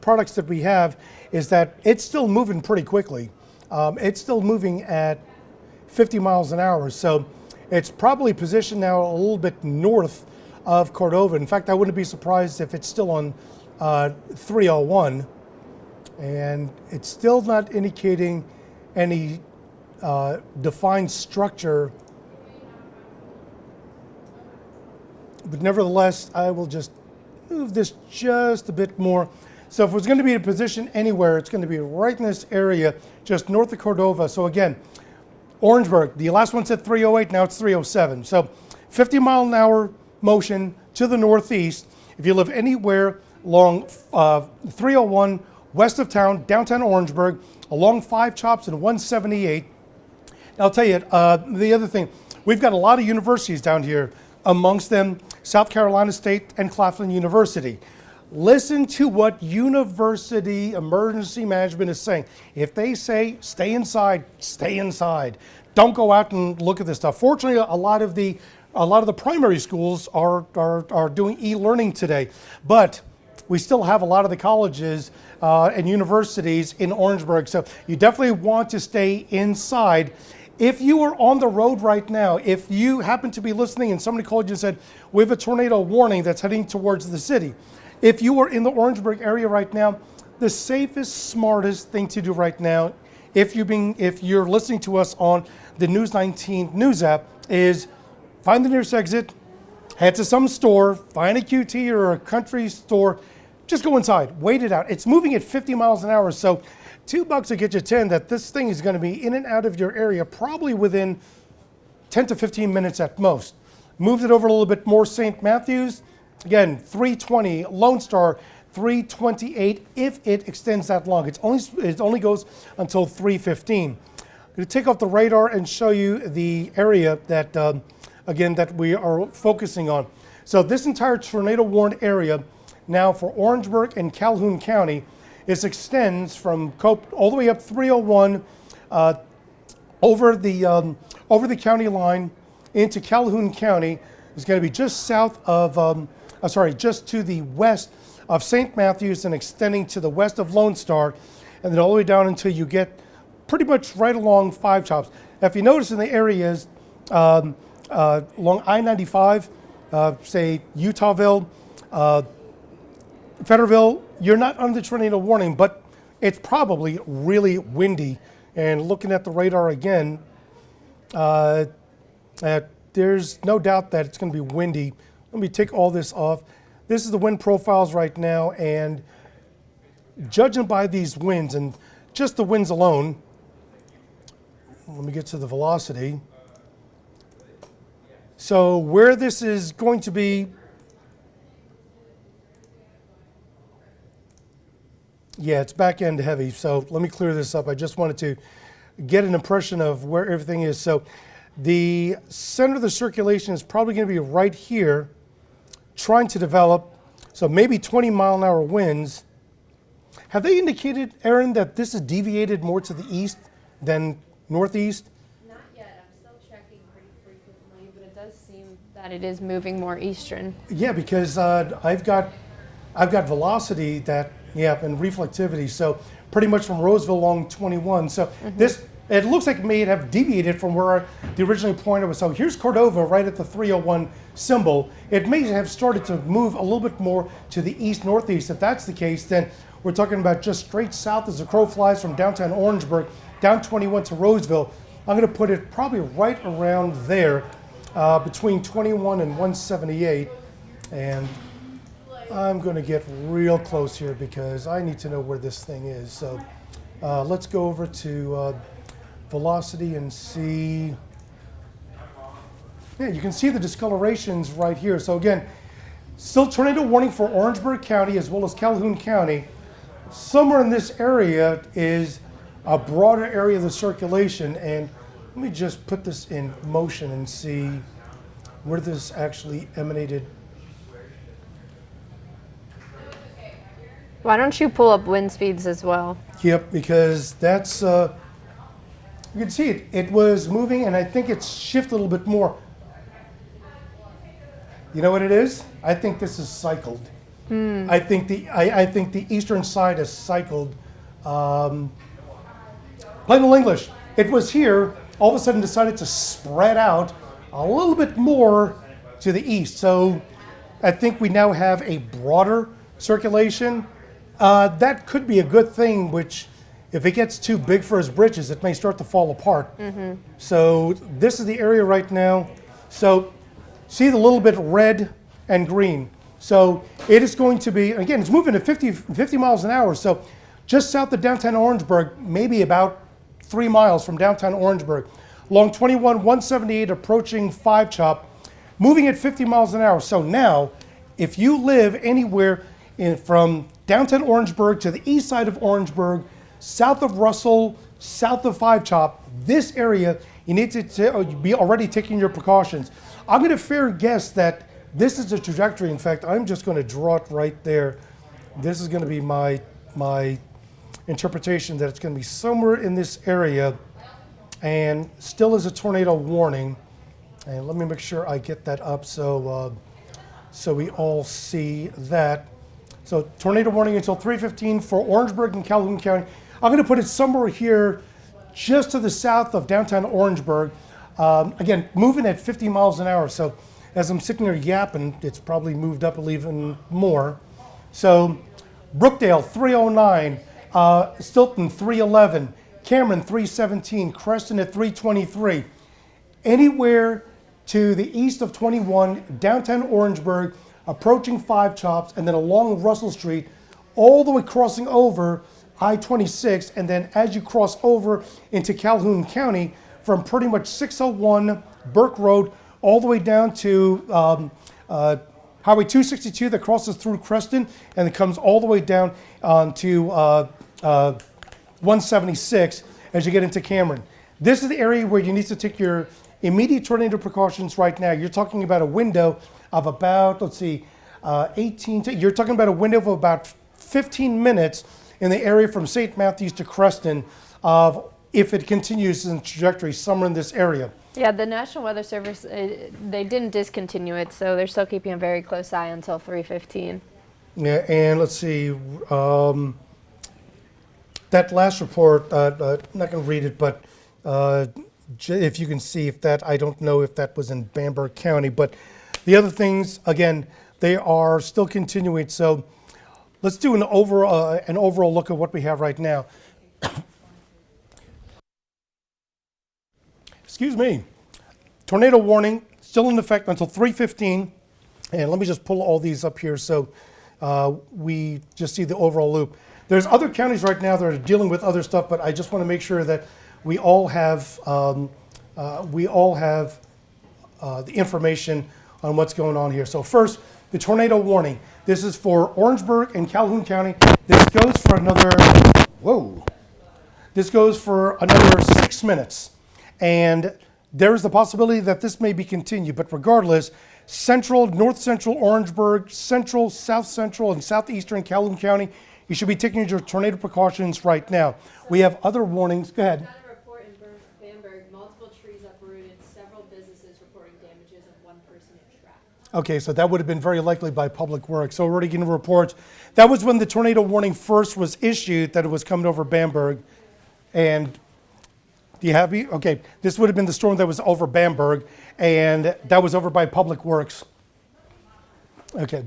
products that we have is that it's still moving pretty quickly. It's still moving at 50 miles an hour. So it's probably positioned now a little bit north of Cordova. In fact, I wouldn't be surprised if it's still on 301. And it's still not indicating any defined structure. But nevertheless, I will just move this just a bit more. So if it's going to be in a position anywhere, it's going to be right in this area, just north of Cordova. So again, Orangeburg, the last one said 308, now it's 307. So 50 mile an hour motion to the northeast. If you live anywhere along 301 west of town, downtown Orangeburg, along Five Chops and 178. Now I'll tell you, the other thing, we've got a lot of universities down here, amongst them South Carolina State and Claflin University. Listen to what University Emergency Management is saying. If they say stay inside, stay inside. Don't go out and look at this stuff. Fortunately, a lot of the primary schools are doing e-learning today, but we still have a lot of the colleges and universities in Orangeburg. So you definitely want to stay inside. If you are on the road right now, if you happen to be listening and somebody called you and said, we have a tornado warning that's heading towards the city. If you are in the Orangeburg area right now, the safest, smartest thing to do right now, if you're listening to us on the News 19 News app, is find the nearest exit, head to some store, find a QT or a country store, just go inside, wait it out. It's moving at 50 miles an hour, so $2 will get you 10, that this thing is going to be in and out of your area probably within 10 to 15 minutes at most. Moved it over a little bit more St. Matthews, Again, 320, Lone Star 328 if it extends that long. It only goes until 315. I'm going to take off the radar and show you the area that, again, that we are focusing on. So this entire tornado warned area now for Orangeburg and Calhoun County, it extends from Cope all the way up 301 over the county line into Calhoun County. It's going to be just south of, just to the west of St. Matthews and extending to the west of Lone Star, and then all the way down until you get pretty much right along Five Chops. Now, if you notice in the areas along I-95, say Utahville, Federville, you're not under tornado warning, but it's probably really windy. And looking at the radar again, there's no doubt that it's going to be windy. Let me take all this off. This is the wind profiles right now, and judging by these winds and just the winds alone, let me get to the velocity. So where this is going to be, yeah, it's back end heavy. So let me clear this up. I just wanted to get an impression of where everything is. So the center of the circulation is probably going to be right here, trying to develop. So maybe 20-mile-an-hour winds. Have they indicated, Aaron, that this is deviated more to the east than northeast? Not yet. I'm still checking pretty frequently, but it does seem that it is moving more eastern. Yeah, because I've got velocity that, and reflectivity. So pretty much from Roseville along 21. So this, it looks like it may have deviated from where the original pointer was. So here's Cordova right at the 301 symbol. It may have started to move a little bit more to the east-northeast. If that's the case, then we're talking about just straight south as the crow flies from downtown Orangeburg, down 21 to Roseville. I'm going to put it probably right around there, between 21 and 178. And I'm going to get real close here because I need to know where this thing is. So let's go over to velocity and see. Yeah, you can see the discolorations right here. So again, still tornado warning for Orangeburg County as well as Calhoun County. Somewhere in this area is a broader area of the circulation. And let me just put this in motion and see where this actually emanated. Why don't you pull up wind speeds as well? Yep, because that's, you can see it. It was moving, and I think it's shifted a little bit more. You know what it is? I think this is cycled. I think the eastern side is cycled. Plain old English. It was here, all of a sudden decided to spread out a little bit more to the east. So I think we now have a broader circulation. That could be a good thing, which if it gets too big for his britches, it may start to fall apart. So this is the area right now. So see the little bit red and green. So it is going to be, again, it's moving at 50 miles an hour. So just south of downtown Orangeburg, maybe about 3 miles from downtown Orangeburg. Along 21, 178 approaching Five Chop, moving at 50 miles an hour. So now, if you live anywhere from downtown Orangeburg to the east side of Orangeburg, south of Russell, south of Five Chop, this area, you need to be already taking your precautions. I'm going to fair guess that this is the trajectory. In fact, I'm just going to draw it right there. This is going to be my interpretation that it's going to be somewhere in this area and still is a tornado warning. And let me make sure I get that up so we all see that. So tornado warning until 3:15 for Orangeburg and Calhoun County. I'm going to put it somewhere here just to the south of downtown Orangeburg. Again, moving at 50 miles an hour. So as I'm sitting there yapping, it's probably moved up even more. So Brookdale 309, Stilton 311, Cameron 317, Creston at 323. Anywhere to the east of 21, downtown Orangeburg, approaching Five Chops, and then along Russell Street, all the way crossing over I-26, and then as you cross over into Calhoun County, from pretty much 601 Burke Road all the way down to Highway 262 that crosses through Creston and it comes all the way down to 176 as you get into Cameron. This is the area where you need to take your immediate tornado precautions right now. You're talking about a window of about, let's see, you're talking about a window of about 15 minutes in the area from St. Matthews to Creston of if it continues in trajectory somewhere in this area. Yeah, the National Weather Service, they didn't discontinue it, so they're still keeping a very close eye until 3:15. Yeah, and let's see, that last report, I'm not going to read it, but if you can see if that, I don't know if that was in Bamberg County, but the other things, again, they are still continuing. So let's do an overall look at what we have right now. Excuse me. Tornado warning still in effect until 3:15. And let me just pull all these up here so we just see the overall loop. There's other counties right now that are dealing with other stuff, but I just want to make sure that we all have the information on what's going on here. So first, the tornado warning. This is for Orangeburg and Calhoun County. This goes for another, This goes for another 6 minutes. And there is the possibility that this may be continued, but regardless, central, north central Orangeburg, central, south central, and southeastern Calhoun County, you should be taking your tornado precautions right now. We have other warnings. Go ahead. Got a report in Bamberg, multiple trees uprooted, several businesses reporting damages, and one person trapped. Okay, so that would have been very likely by Public Works. So we're already getting reports. That was when the tornado warning first was issued, that it was coming over Bamberg. And do you have me? Okay, this would have been the storm that was over Bamberg, and that was over by Public Works. Okay.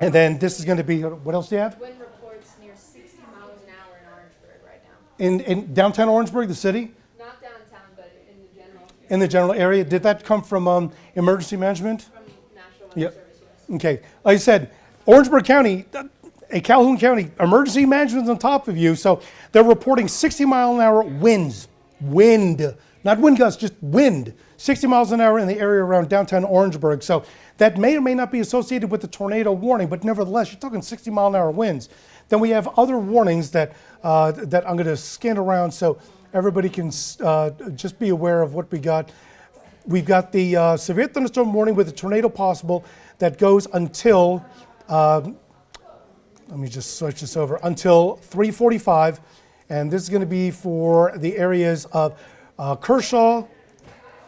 And then this is going to be, what else do you have? Wind reports near 60 miles an hour in Orangeburg right now. In downtown Orangeburg, the city? Not downtown, but in the general. In the general area. Did that come from emergency management? From National Weather Service, yes. Okay. Like I said, Orangeburg County, Calhoun County, emergency management's on top of you. So they're reporting 60-mile-an-hour winds. Wind. Not wind gusts, just wind. 60 miles an hour in the area around downtown Orangeburg. So that may or may not be associated with the tornado warning, but nevertheless, you're talking 60-mile-an-hour winds. Then we have other warnings that that I'm going to scan around so everybody can just be aware of what we got. We've got the severe thunderstorm warning with a tornado possible that goes until, let me just switch this over, until 3:45. And this is going to be for the areas of Kershaw,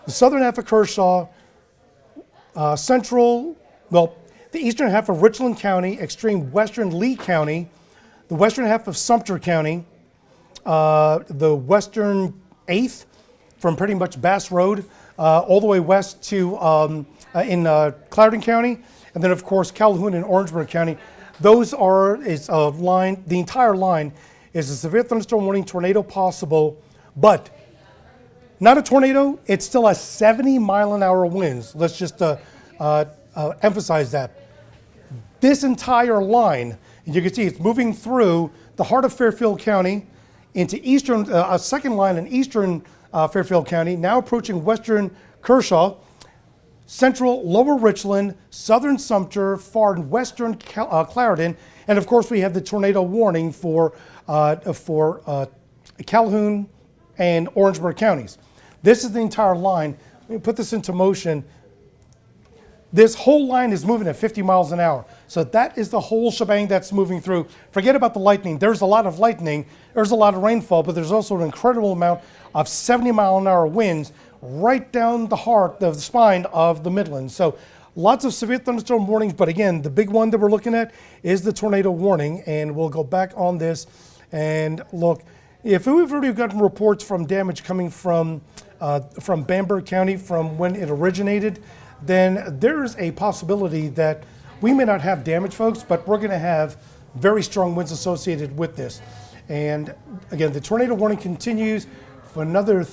the southern half of Kershaw, the eastern half of Richland County, extreme western Lee County, the western half of Sumter County, the western 8th from pretty much Bass Road, all the way west to in Clarendon County, and then of course Calhoun and Orangeburg County. Those is a line, the entire line is a severe thunderstorm warning, tornado possible, but not a tornado, it's still a 70-mile-an-hour winds. Let's just emphasize that. This entire line, you can see it's moving through the heart of Fairfield County into eastern, a second line in eastern Fairfield County, now approaching western Kershaw, central lower Richland, southern Sumter, far western Clarendon, and of course we have the tornado warning for Calhoun and Orangeburg counties. This is the entire line. Let me put this into motion. This whole line is moving at 50 miles an hour. So that is the whole shebang that's moving through. Forget about the lightning. There's a lot of lightning. There's a lot of rainfall, but there's also an incredible amount of 70-mile-an-hour winds right down the heart, the spine of the Midlands. So lots of severe thunderstorm warnings, but again, the big one that we're looking at is the tornado warning, and we'll go back on this and look. If we've already gotten reports from damage coming from Bamberg County from when it originated, then there's a possibility that we may not have damage, folks, but we're going to have very strong winds associated with this. And again, the tornado warning continues for another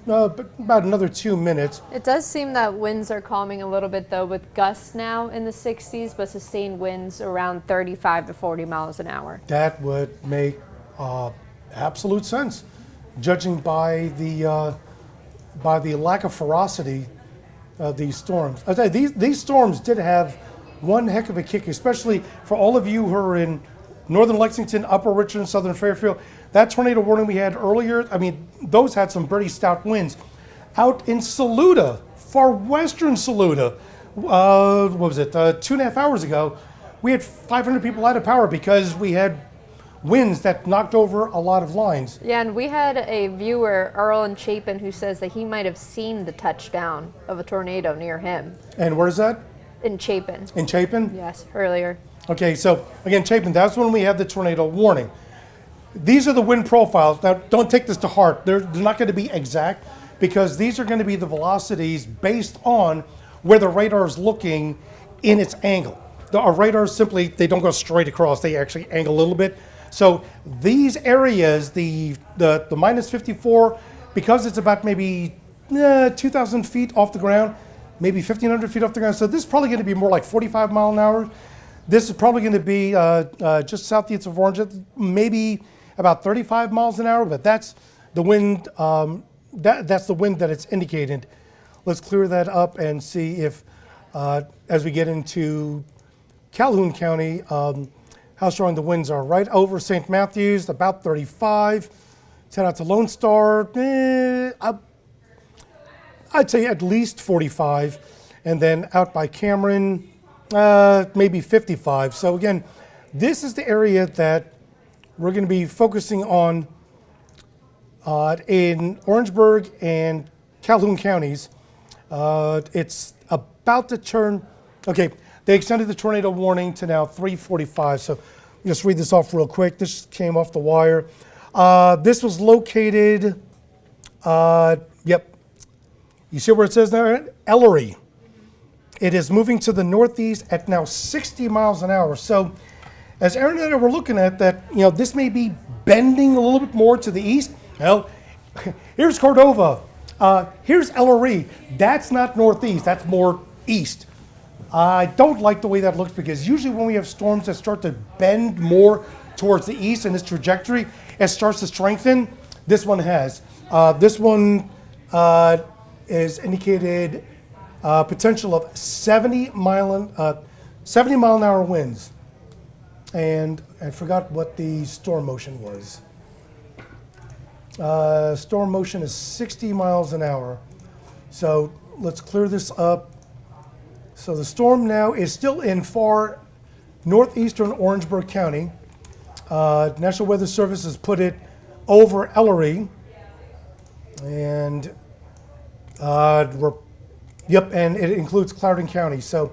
about another 2 minutes. It does seem that winds are calming a little bit though, with gusts now in the 60s, but sustained winds around 35 to 40 miles an hour. That would make absolute sense, judging by the lack of ferocity these storms. I tell you, these storms did have one heck of a kick, especially for all of you who are in northern Lexington, upper Richmond, southern Fairfield. That tornado warning we had earlier, I mean, those had some pretty stout winds. Out in Saluda, far western Saluda, what was it, 2.5 hours ago, we had 500 people out of power because we had winds that knocked over a lot of lines. Yeah, and we had a viewer, Earl in Chapin, who says that he might have seen the touchdown of a tornado near him. And where's that? In Chapin. In Chapin? Yes, earlier. Okay, so again, Chapin, that's when we have the tornado warning. These are the wind profiles. Now, don't take this to heart. They're not going to be exact because these are going to be the velocities based on where the radar is looking in its angle. Our radars simply, they don't go straight across. They actually angle a little bit. So these areas, the minus 54, because it's about maybe 2,000 feet off the ground, maybe 1,500 feet off the ground. So this is probably going to be more like 45 mile an hour. This is probably going to be just southeast of Orange, maybe about 35 miles an hour, but that's the wind, that's the wind that it's indicated. Let's clear that up and see if, as we get into Calhoun County, how strong the winds are. Right over St. Matthews, about 35. Head out to Lone Star, I'd say at least 45. And then out by Cameron, maybe 55. So again, this is the area that we're going to be focusing on in Orangeburg and Calhoun counties. It's about to turn, okay, they extended the tornado warning to now 3:45. So just read this off real quick. This came off the wire. This was located, yep. You see where it says there? Ellery. It is moving to the northeast at now 60 miles an hour. So as Aaron and I were looking at that, this may be bending a little bit more to the east. Well, here's Cordova. Here's Ellery. That's not northeast, that's more east. I don't like the way that looks because usually when we have storms that start to bend more towards the east in this trajectory, it starts to strengthen. This one has. This one is indicated potential of 70 mile an hour winds. And I forgot what the storm motion was. Storm motion is 60 miles an hour. So let's clear this up. So the storm now is still in far northeastern Orangeburg County. National Weather Service has put it over Ellery. And and it includes Clarendon County. So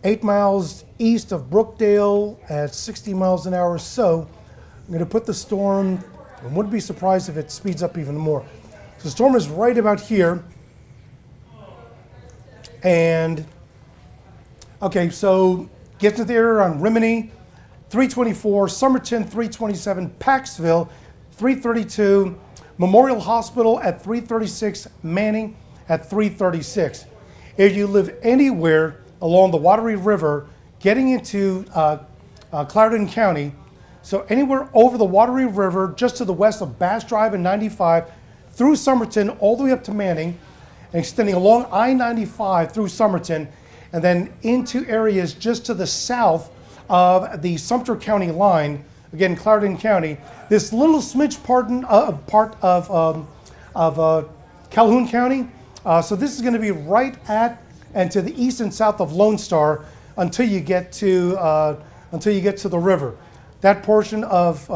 8 miles east of Brookdale at 60 miles an hour. So I'm going to put the storm, I wouldn't be surprised if it speeds up even more. So the storm is right about here. And, okay, so gets to there on Rimini, 324, Somerton, 327, Paxville, 332, Memorial Hospital at 336, Manning at 336. If you live anywhere along the Wateree River, getting into Clarendon County, so anywhere over the Wateree River, just to the west of Bass Drive and 95, through Somerton, all the way up to Manning, and extending along I-95 through Somerton, and then into areas just to the south of the Sumter County line, again, Clarendon County, this little smidge part of Calhoun County. So this is going to be right at and to the east and south of Lone Star until you get to the river. That portion of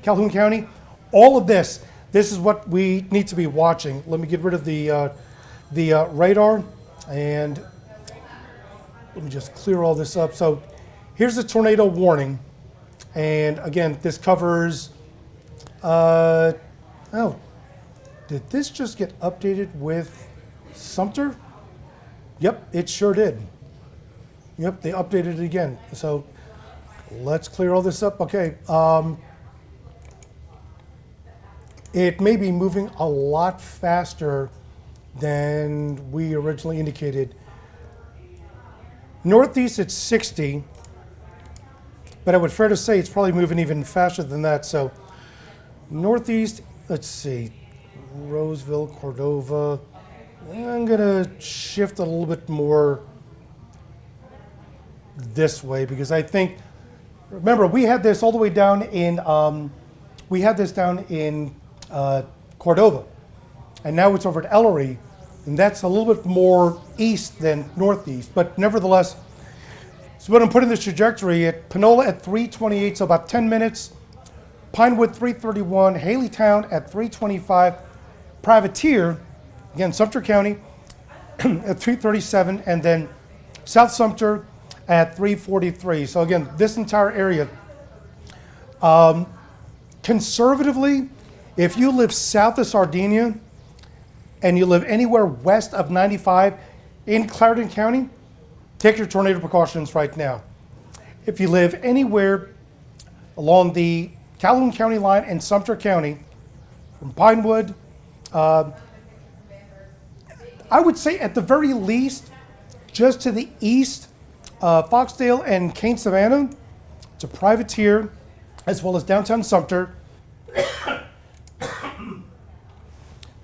Calhoun County, all of this is what we need to be watching. Let me get rid of the radar and let me just clear all this up. So here's the tornado warning. And again, this covers, did this just get updated with Sumter? Yep, it sure did. Yep, they updated it again. So let's clear all this up. Okay. It may be moving a lot faster than we originally indicated. Northeast, it's 60, but I would fair to say it's probably moving even faster than that. So northeast, let's see, Roseville, Cordova. I'm gonna shift a little bit more this way because I think, remember, we had this all the way down in, Cordova, and now it's over at Ellery, and that's a little bit more east than northeast, but nevertheless, so when I'm putting this trajectory at Panola at 3:28, so about 10 minutes, Pinewood 3:31, Haleytown at 3:25, Privateer, again, Sumter County at 3:37, and then South Sumter at 3:43. So again, this entire area, conservatively, if you live south of Sardinia and you live anywhere west of 95 in Clarendon County, take your tornado precautions right now. If you live anywhere along the Calhoun County line and Sumter County, from Pinewood, I would say at the very least, just to the east, Foxdale and Kane Savannah, to Privateer, as well as downtown Sumter,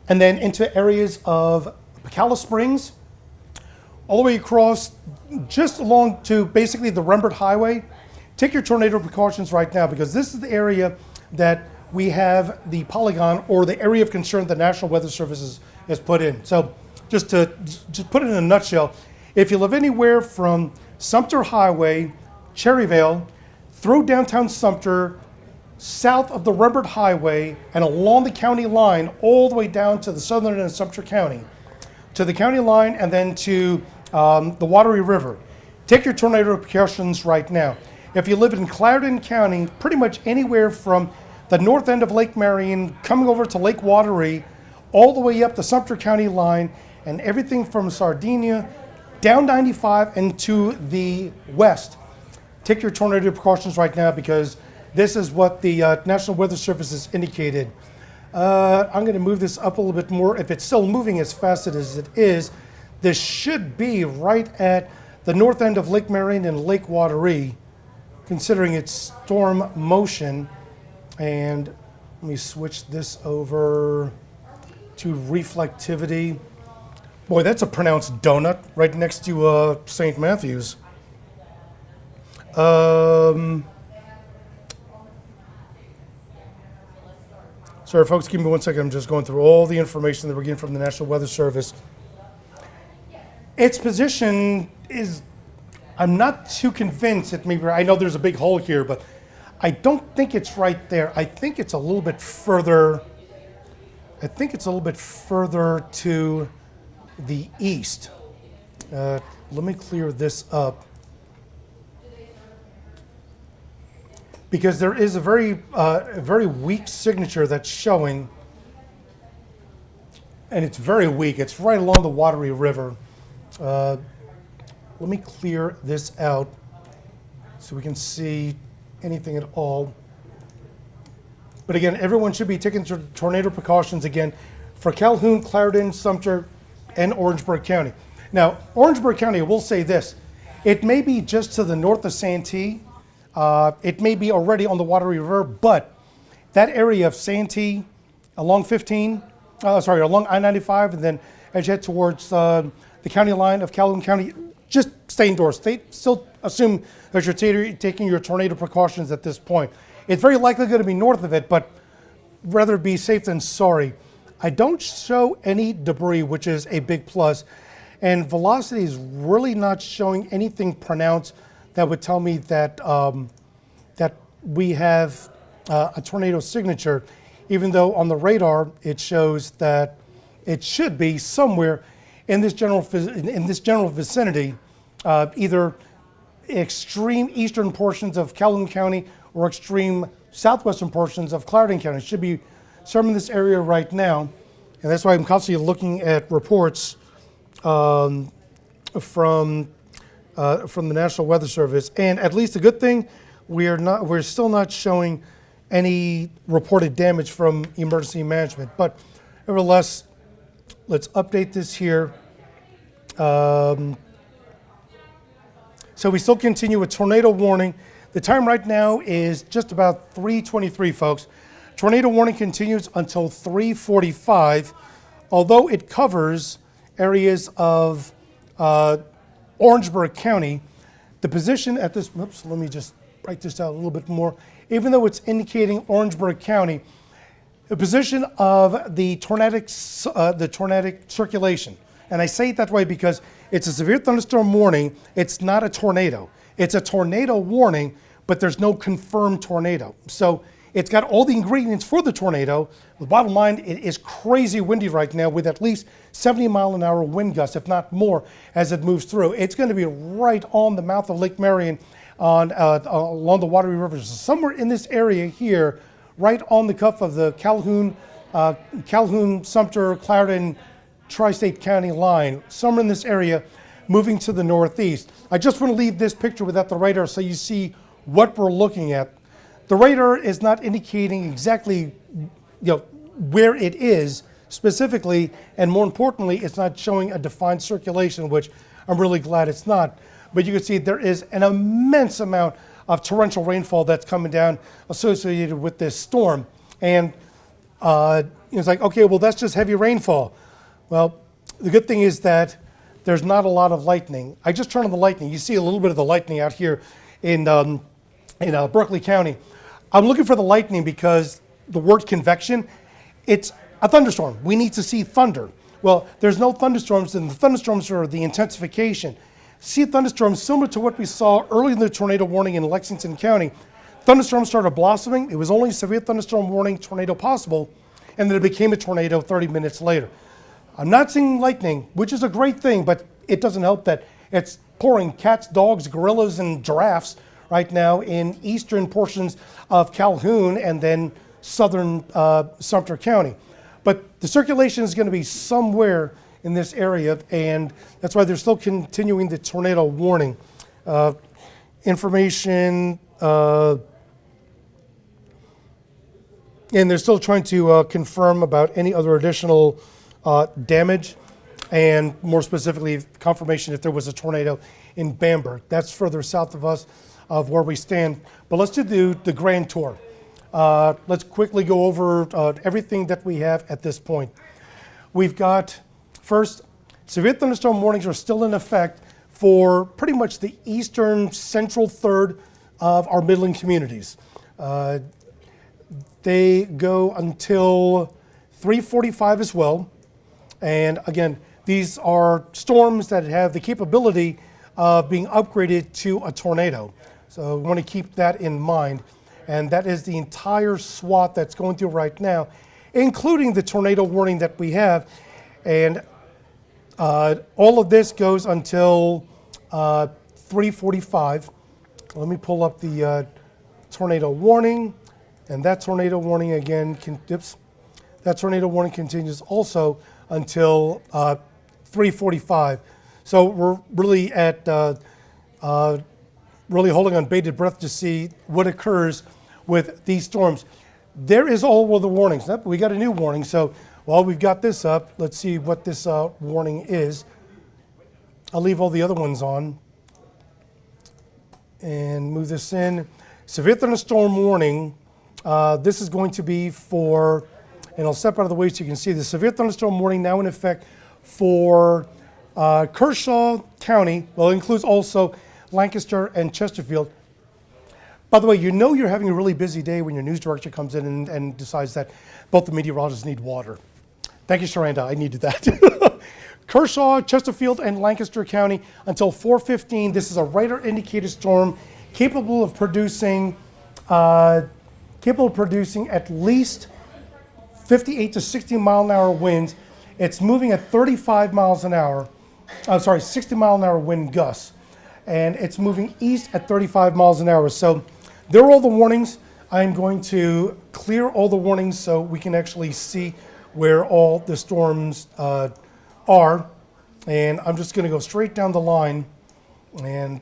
and then into areas of Pacala Springs, all the way across, just along to basically the Rembert Highway. Take your tornado precautions right now because this is the area that we have the polygon or the area of concern the National Weather Service has put in. So just put it in a nutshell, if you live anywhere from Sumter Highway, Cherryvale, through downtown Sumter, south of the Rembert Highway, and along the county line, all the way down to the southern end of Sumter County, to the county line, and then to the Wateree River. Take your tornado precautions right now. If you live in Clarendon County, pretty much anywhere from the north end of Lake Marion, coming over to Lake Wateree, all the way up the Sumter County line, and everything from Sardinia down 95 and to the west. Take your tornado precautions right now because this is what the National Weather Service has indicated. I'm going to move this up a little bit more. If it's still moving as fast as it is, this should be right at the north end of Lake Marion and Lake Wateree, considering its storm motion. And let me switch this over to reflectivity. Boy, that's a pronounced donut right next to St. Matthews. Sorry, folks, give me 1 second. I'm just going through all the information that we're getting from the National Weather Service. Its position is, I'm not too convinced it may be, I know there's a big hole here, but I don't think it's right there. I think it's a little bit further, to the east. Let me clear this up. Because there is a very weak signature that's showing, and it's very weak. It's right along the Wateree River. Let me clear this out so we can see anything at all. But again, everyone should be taking tornado precautions again for Calhoun, Clarendon, Sumter, and Orangeburg County. Now, Orangeburg County, I will say this, it may be just to the north of Santee. It may be already on the Wateree River, but that area of Santee along along I-95, and then as you head towards the county line of Calhoun County, just stay indoors. Still assume that you're taking your tornado precautions at this point. It's very likely going to be north of it, but rather be safe than sorry. I don't show any debris, which is a big plus, and velocity is really not showing anything pronounced that would tell me that that we have a tornado signature, even though on the radar it shows that it should be somewhere in this general vicinity, either extreme eastern portions of Calhoun County or extreme southwestern portions of Clarendon County. It should be somewhere in this area right now, and that's why I'm constantly looking at reports from the National Weather Service. And at least the good thing, we're still not showing any reported damage from emergency management. But nevertheless, let's update this here. So we still continue with tornado warning. The time right now is just about 3:23, folks. Tornado warning continues until 3:45, although it covers areas of Orangeburg County. The position at this, oops, let me just write this out a little bit more. Even though it's indicating Orangeburg County, the position of the tornadic circulation, and I say it that way because it's a severe thunderstorm warning. It's not a tornado. It's a tornado warning, but there's no confirmed tornado. So it's got all the ingredients for the tornado. The bottom line, it is crazy windy right now with at least 70-mile-an-hour wind gusts, if not more, as it moves through. It's going to be right on the mouth of Lake Marion along the Wateree River. So somewhere in this area here, right on the cuff of the Calhoun, Sumter, Clarendon, Tri-State County line, somewhere in this area, moving to the northeast. I just want to leave this picture without the radar so you see what we're looking at. The radar is not indicating exactly where it is specifically, and more importantly, it's not showing a defined circulation, which I'm really glad it's not. But you can see there is an immense amount of torrential rainfall that's coming down associated with this storm. And it's like, okay, well, that's just heavy rainfall. Well, the good thing is that there's not a lot of lightning. I just turned on the lightning. You see a little bit of the lightning out here in Berkeley County. I'm looking for the lightning because the word convection, it's a thunderstorm. We need to see thunder. Well, there's no thunderstorms, and the thunderstorms are the intensification. See thunderstorms similar to what we saw early in the tornado warning in Lexington County. Thunderstorms started blossoming. It was only severe thunderstorm warning, tornado possible, and then it became a tornado 30 minutes later. I'm not seeing lightning, which is a great thing, but it doesn't help that it's pouring cats, dogs, gorillas, and giraffes right now in eastern portions of Calhoun and then southern Sumter County. But the circulation is going to be somewhere in this area, and that's why they're still continuing the tornado warning. Information, and they're still trying to confirm about any other additional damage, and more specifically, confirmation if there was a tornado in Bamberg. That's further south of us, of where we stand. But let's do the grand tour. Let's quickly go over everything that we have at this point. We've got, first, severe thunderstorm warnings are still in effect for pretty much the eastern central third of our Midland communities. They go until 3:45 as well. And again, these are storms that have the capability of being upgraded to a tornado. So we want to keep that in mind. And that is the entire swath that's going through right now, including the tornado warning that we have. And all of this goes until 3:45. Let me pull up the tornado warning. And that tornado warning again, that tornado warning continues also until 3:45. So we're really at really holding on bated breath to see what occurs with these storms. There is all of the warnings. We got a new warning. So while we've got this up, let's see what this warning is. I'll leave all the other ones on and move this in. Severe thunderstorm warning. This is going to be for, and I'll step out of the way so you can see the severe thunderstorm warning now in effect for Kershaw County. Well, it includes also Lancaster and Chesterfield. By the way, you know you're having a really busy day when your news director comes in and decides that both the meteorologists need water. Thank you, Sharanda. I needed that. Kershaw, Chesterfield, and Lancaster County until 4:15. This is a radar indicated storm capable of producing at least 58 to 60 mile an hour winds. It's moving at 35 miles an hour. 60 mile an hour wind gusts. And it's moving east at 35 miles an hour. So there are all the warnings. I'm going to clear all the warnings so we can actually see where all the storms are. And I'm just going to go straight down the line. And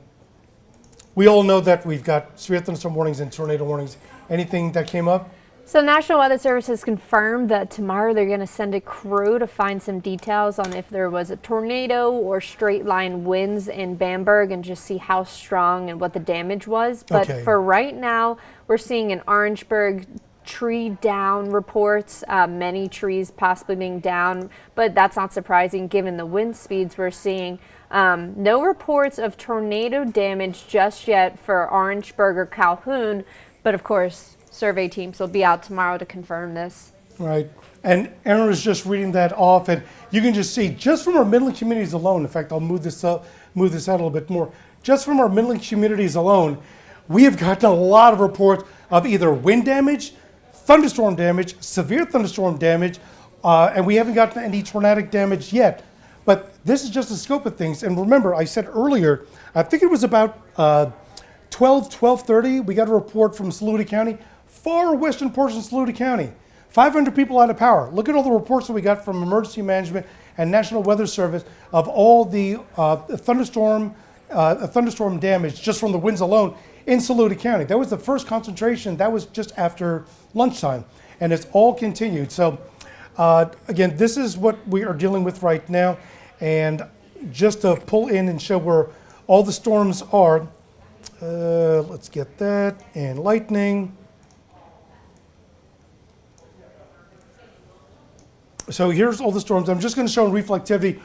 we all know that we've got severe thunderstorm warnings and tornado warnings. Anything that came up? So National Weather Service has confirmed that tomorrow they're going to send a crew to find some details on if there was a tornado or straight line winds in Bamberg and just see how strong and what the damage was. But Okay. for right now, we're seeing in Orangeburg, tree down reports, many trees possibly being down, but that's not surprising given the wind speeds we're seeing. No reports of tornado damage just yet for Orangeburg or Calhoun, but of course, survey teams will be out tomorrow to confirm this. Right. And Aaron was just reading that off, and you can just see, just from our Midland communities alone, in fact, I'll move this out a little bit more. Just from our Midland communities alone, we have gotten a lot of reports of either wind damage, thunderstorm damage, severe thunderstorm damage, and we haven't gotten any tornadic damage yet. But this is just the scope of things. And remember, I said earlier, I think it was about 12:30, we got a report from Saluda County, far western portion of Saluda County. 500 people out of power. Look at all the reports that we got from Emergency Management and National Weather Service of all the thunderstorm damage just from the winds alone in Saluda County. That was the first concentration. That was just after lunchtime, and it's all continued. So again, this is what we are dealing with right now. And just to pull in and show where all the storms are, let's get that, and lightning. So here's all the storms. I'm just going to show in reflectivity.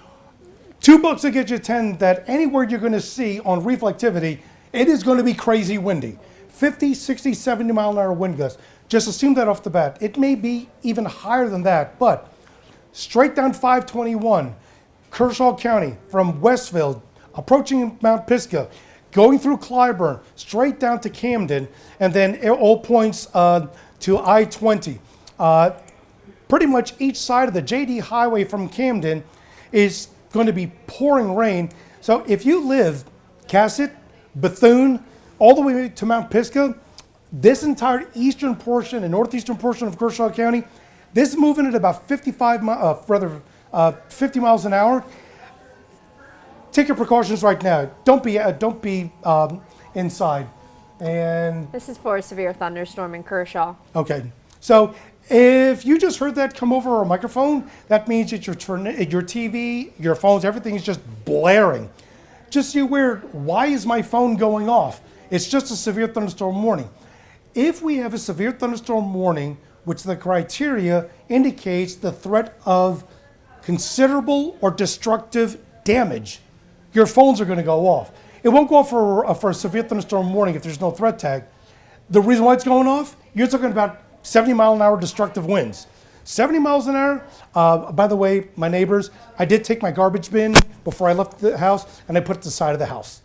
$2 to get you 10 that anywhere you're going to see on reflectivity, it is going to be crazy windy. 50, 60, 70 mile an hour wind gusts. Just assume that off the bat. It may be even higher than that, but straight down 521, Kershaw County from Westville, approaching Mount Pisgah, going through Clyburn, straight down to Camden, and then all points to I-20. Pretty much each side of the JD Highway from Camden is going to be pouring rain. So if you live Cassett, Bethune, all the way to Mount Pisgah, this entire eastern portion and northeastern portion of Kershaw County, this is moving at about 50 miles an hour. Take your precautions right now. Don't be inside. And This is for a severe thunderstorm in Kershaw. okay, so if you just heard that come over a microphone, that means that your TV, your phones, everything is just blaring. Just so you're aware, why is my phone going off? It's just a severe thunderstorm warning. If we have a severe thunderstorm warning, which the criteria indicates the threat of considerable or destructive damage, your phones are going to go off. It won't go off for a severe thunderstorm warning if there's no threat tag. The reason why it's going off, you're talking about 70 mile an hour destructive winds. 70 miles an hour. By the way, my neighbors, I did take my garbage bin before I left the house, and I put it to the side of the house.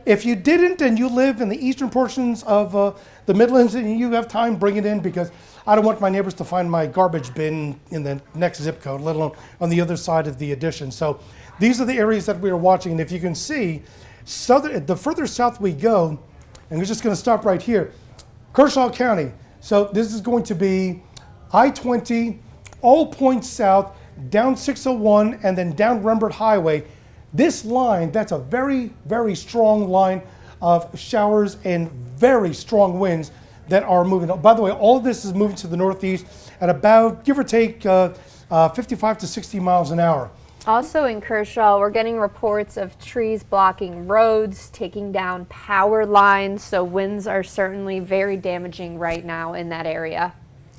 If you didn't and you live in the eastern portions of the Midlands and you have time, bring it in, because I don't want my neighbors to find my garbage bin in the next zip code, let alone on the other side of the addition. So these are the areas that we are watching. And if you can see, the further south we go, and we're just going to stop right here, Kershaw County. So this is going to be I-20, all points south, down 601, and then down Rembert Highway. This line, that's a very, very strong line of showers and very strong winds that are moving. By the way, all of this is moving to the northeast at about, give or take, 55 to 60 miles an hour. Also in Kershaw, we're getting reports of trees blocking roads, taking down power lines, so winds are certainly very damaging right now in that area.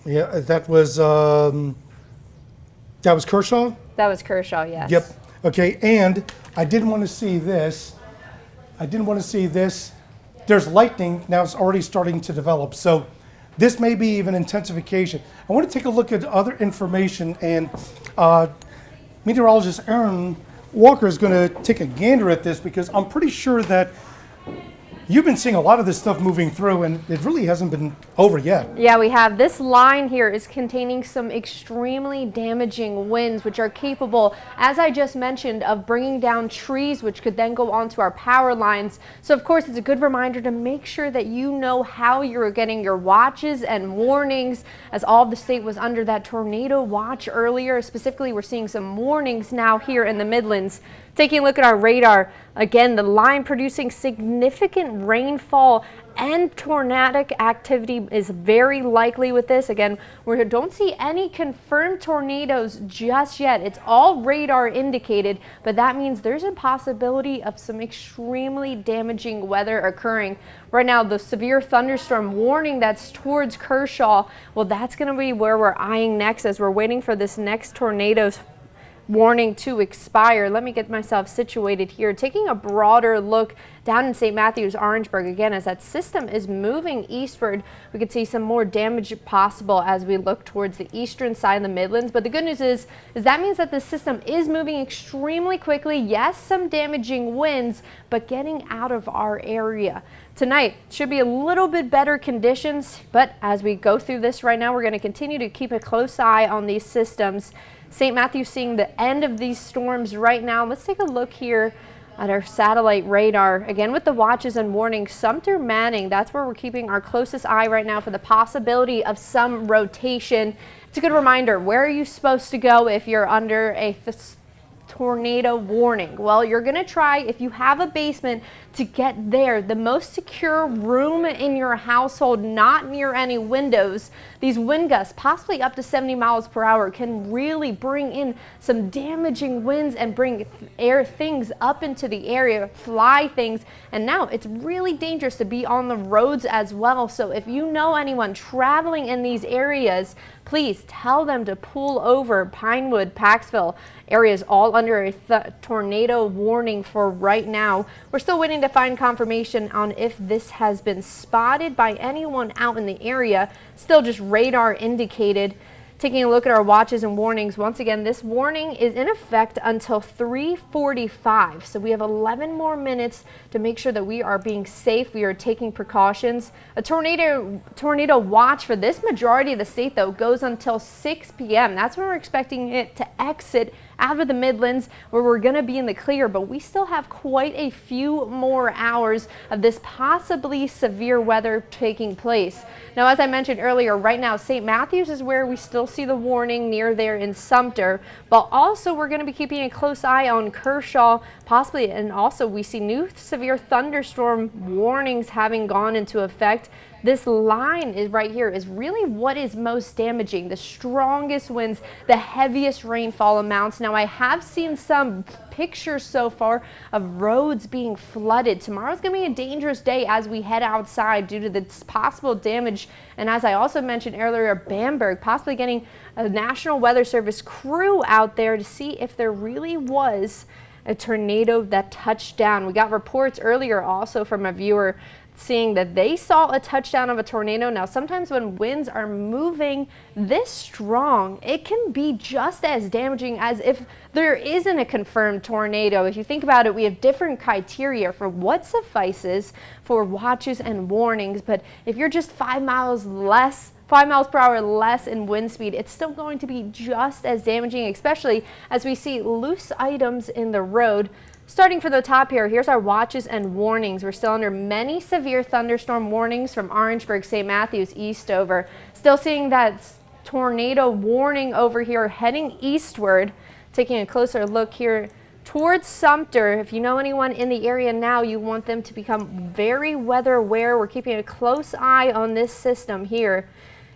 Yeah, that was Kershaw? That was Kershaw, yes. Yep. Okay, and I didn't want to see this. There's lightning, now it's already starting to develop. So this may be even intensification. I want to take a look at other information, and meteorologist Aaron Walker is going to take a gander at this, because I'm pretty sure that you've been seeing a lot of this stuff moving through, and it really hasn't been over yet. Yeah, we have. This line here is containing some extremely damaging winds, which are capable, as I just mentioned, of bringing down trees, which could then go onto our power lines. So, of course, it's a good reminder to make sure that you know how you're getting your watches and warnings, as all of the state was under that tornado watch earlier. Specifically, we're seeing some warnings now here in the Midlands. Taking a look at our radar, again, the line producing significant rainfall and tornadic activity is very likely with this. Again, we don't see any confirmed tornadoes just yet. It's all radar indicated, but that means there's a possibility of some extremely damaging weather occurring. Right now, the severe thunderstorm warning that's towards Kershaw, well, that's going to be where we're eyeing next as we're waiting for this next tornado's warning to expire. Let me get myself situated here, taking a broader look down in St. Matthews, Orangeburg. Again, as that system is moving eastward, we could see some more damage possible as we look towards the eastern side of the Midlands. But the good news is that means that the system is moving extremely quickly. Yes, some damaging winds, but getting out of our area. Tonight should be a little bit better conditions, but as we go through this right now, we're going to continue to keep a close eye on these systems. St. Matthews seeing the end of these storms right now. Let's take a look here at our satellite radar. Again, with the watches and warnings, Sumter, Manning, that's where we're keeping our closest eye right now for the possibility of some rotation. It's a good reminder, where are you supposed to go if you're under a tornado warning? Well, you're going to try, if you have a basement, to get there, the most secure room in your household, not near any windows. These wind gusts, possibly up to 70 miles per hour, can really bring in some damaging winds and bring things up into the area, fly things, and now it's really dangerous to be on the roads as well. So if you know anyone traveling in these areas, please tell them to pull over. Pinewood, Paxville areas all under a tornado warning for right now. We're still waiting to find confirmation on if this has been spotted by anyone out in the area. Still just radar indicated. Taking a look at our watches and warnings, once again, this warning is in effect until 3:45. So we have 11 more minutes to make sure that we are being safe. We are taking precautions. A tornado watch for this majority of the state, though, goes until 6 p.m. That's when we're expecting it to exit out of the Midlands, where we're going to be in the clear, but we still have quite a few more hours of this possibly severe weather taking place. Now, as I mentioned earlier, right now, St. Matthews is where we still see the warning near there in Sumter, but also we're going to be keeping a close eye on Kershaw, possibly, and also we see new severe thunderstorm warnings having gone into effect. This line is right here is really what is most damaging. The strongest winds, the heaviest rainfall amounts. Now, I have seen some pictures so far of roads being flooded. Tomorrow's going to be a dangerous day as we head outside due to this possible damage. And as I also mentioned earlier, Bamberg possibly getting a National Weather Service crew out there to see if there really was a tornado that touched down. We got reports earlier also from a viewer seeing that they saw a touchdown of a tornado. Now, sometimes when winds are moving this strong, it can be just as damaging as if there isn't a confirmed tornado. If you think about it, we have different criteria for what suffices for watches and warnings, but if you're just 5 miles per hour less in wind speed, it's still going to be just as damaging, especially as we see loose items in the road. Starting from the top here, here's our watches and warnings. We're still under many severe thunderstorm warnings from Orangeburg, St. Matthews, Eastover. Still seeing that tornado warning over here heading eastward. Taking a closer look here towards Sumter. If you know anyone in the area now, you want them to become very weather aware. We're keeping a close eye on this system here.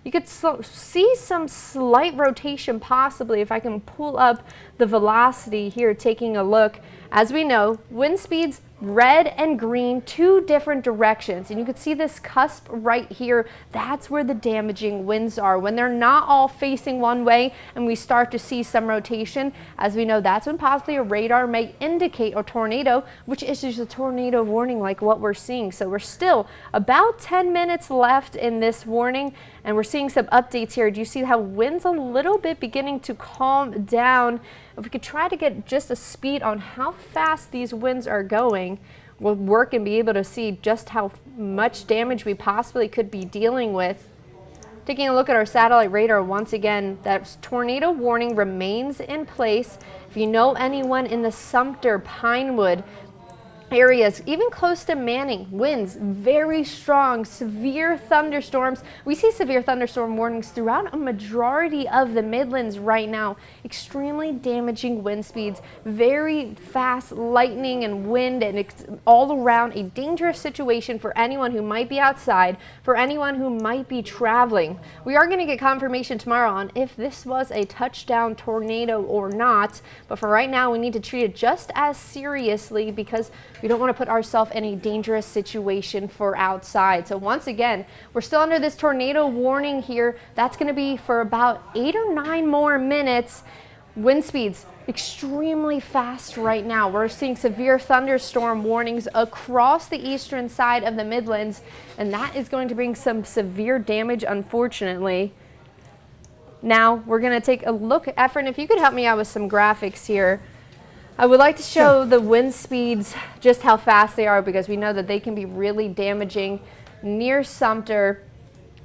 You could see some slight rotation possibly if I can pull up the velocity here, taking a look. As we know, wind speeds red and green, two different directions, and you can see this cusp right here. That's where the damaging winds are, when they're not all facing one way and we start to see some rotation. As we know, that's when possibly a radar may indicate a tornado, which issues a tornado warning like what we're seeing. So we're still about 10 minutes left in this warning, and we're seeing some updates here. Do you see how winds a little bit beginning to calm down? If we could try to get just a speed on how fast these winds are going, we'll work and be able to see just how much damage we possibly could be dealing with. Taking a look at our satellite radar once again, that tornado warning remains in place. If you know anyone in the Sumter, Pinewood areas, even close to Manning, winds very strong, severe thunderstorms. We see severe thunderstorm warnings throughout a majority of the Midlands right now. Extremely damaging wind speeds, very fast lightning and wind, and it's all around a dangerous situation for anyone who might be outside, for anyone who might be traveling. We are going to get confirmation tomorrow on if this was a touchdown tornado or not, but for right now we need to treat it just as seriously because we don't want to put ourselves in a dangerous situation for outside. So once again, we're still under this tornado warning here. That's going to be for about 8 or 9 more minutes. Wind speeds extremely fast right now. We're seeing severe thunderstorm warnings across the eastern side of the Midlands, and that is going to bring some severe damage, unfortunately. Now we're going to take a look. Efren, if you could help me out with some graphics here. I would like to show the wind speeds, just how fast they are, because we know that they can be really damaging near Sumter,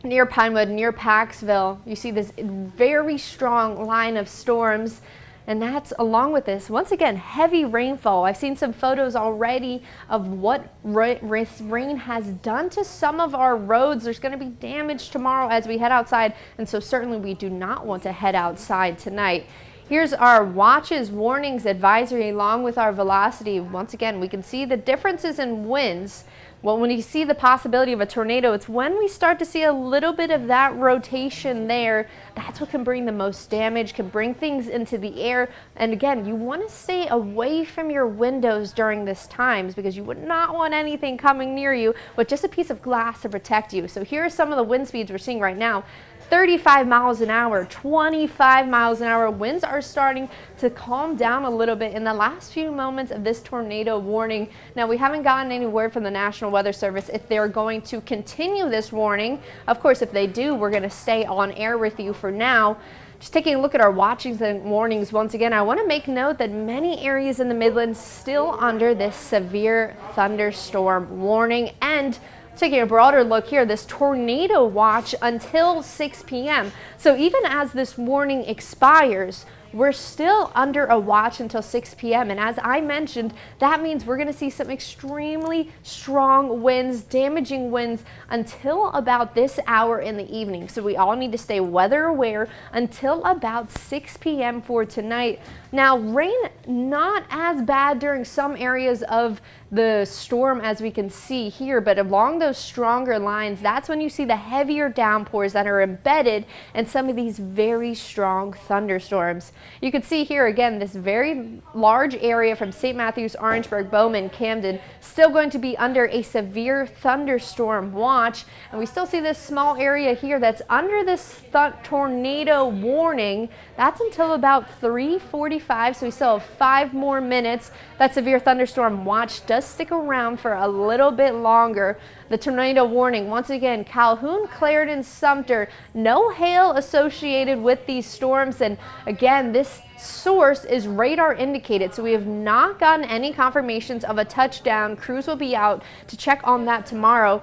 near Pinewood, near Paxville. You see this very strong line of storms, and that's along with this, once again, heavy rainfall. I've seen some photos already of what rain has done to some of our roads. There's going to be damage tomorrow as we head outside, and so certainly we do not want to head outside tonight. Here's our watches, warnings, advisory along with our velocity. Once again, we can see the differences in winds. Well, when you see the possibility of a tornado, it's when we start to see a little bit of that rotation there. That's what can bring the most damage, can bring things into the air. And again, you want to stay away from your windows during this times because you would not want anything coming near you with just a piece of glass to protect you. So here are some of the wind speeds we're seeing right now. 35 miles an hour, 25 miles an hour. Winds are starting to calm down a little bit in the last few moments of this tornado warning. Now, we haven't gotten any word from the National Weather Service if they're going to continue this warning. Of course, if they do, we're going to stay on air with you for now. Just taking a look at our watchings and warnings once again, I want to make note that many areas in the Midlands still under this severe thunderstorm warning, and taking a broader look here, this tornado watch until 6 p.m. So even as this warning expires, we're still under a watch until 6 p.m. And as I mentioned, that means we're going to see some extremely strong winds, damaging winds until about this hour in the evening. So we all need to stay weather aware until about 6 p.m. for tonight. Now, rain not as bad during some areas of the storm as we can see here, but along those stronger lines, that's when you see the heavier downpours that are embedded in some of these very strong thunderstorms. You can see here again this very large area from St. Matthews, Orangeburg, Bowman, Camden, still going to be under a severe thunderstorm watch, and we still see this small area here that's under this tornado warning. That's until about 3:45, so we still have 5 more minutes. That severe thunderstorm watch does stick around for a little bit longer. The tornado warning, once again, Calhoun, Clarendon, Sumter, no hail associated with these storms. And again, this source is radar indicated, so we have not gotten any confirmations of a touchdown. Crews will be out to check on that tomorrow.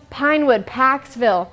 Pinewood, Paxville,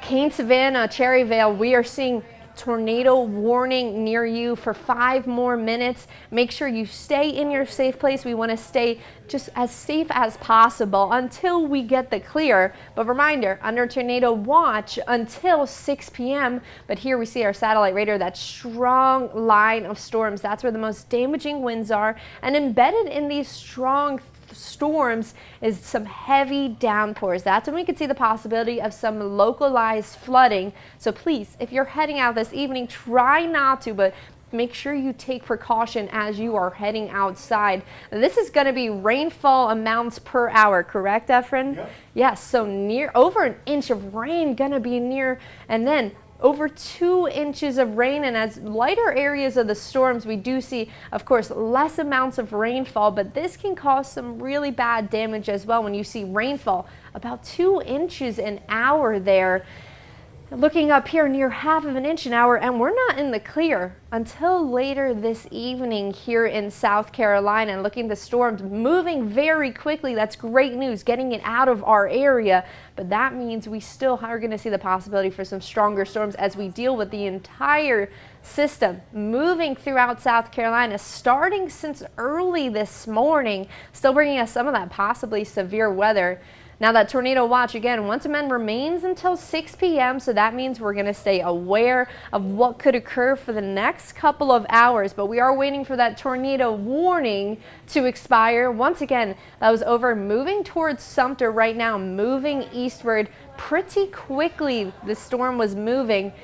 Kane, Savannah, Cherryvale, we are seeing tornado warning near you for 5 more minutes. Make sure you stay in your safe place. We want to stay just as safe as possible until we get the clear. But reminder, under tornado watch until 6 p.m. But here we see our satellite radar, that strong line of storms. That's where the most damaging winds are. And embedded in these strong storms is some heavy downpours. That's when we could see the possibility of some localized flooding. So please, if you're heading out this evening, try not to, but make sure you take precaution as you are heading outside. This is going to be rainfall amounts per hour, correct, Efren? Yep. Yes, so near over an inch of rain going to be near, and then over 2 inches of rain. And as lighter areas of the storms, we do see, of course, less amounts of rainfall, but this can cause some really bad damage as well when you see rainfall about 2 inches an hour there. Looking up here, near ½ of an inch an hour, and we're not in the clear until later this evening here in South Carolina. And looking at the storms moving very quickly, that's great news, getting it out of our area. But that means we still are going to see the possibility for some stronger storms as we deal with the entire system moving throughout South Carolina, starting since early this morning, still bringing us some of that possibly severe weather. Now that tornado watch, again, once again remains until 6 p.m. So that means we're going to stay aware of what could occur for the next couple of hours. But we are waiting for that tornado warning to expire. Once again, that was over moving towards Sumter right now, moving eastward pretty quickly. The storm was moving.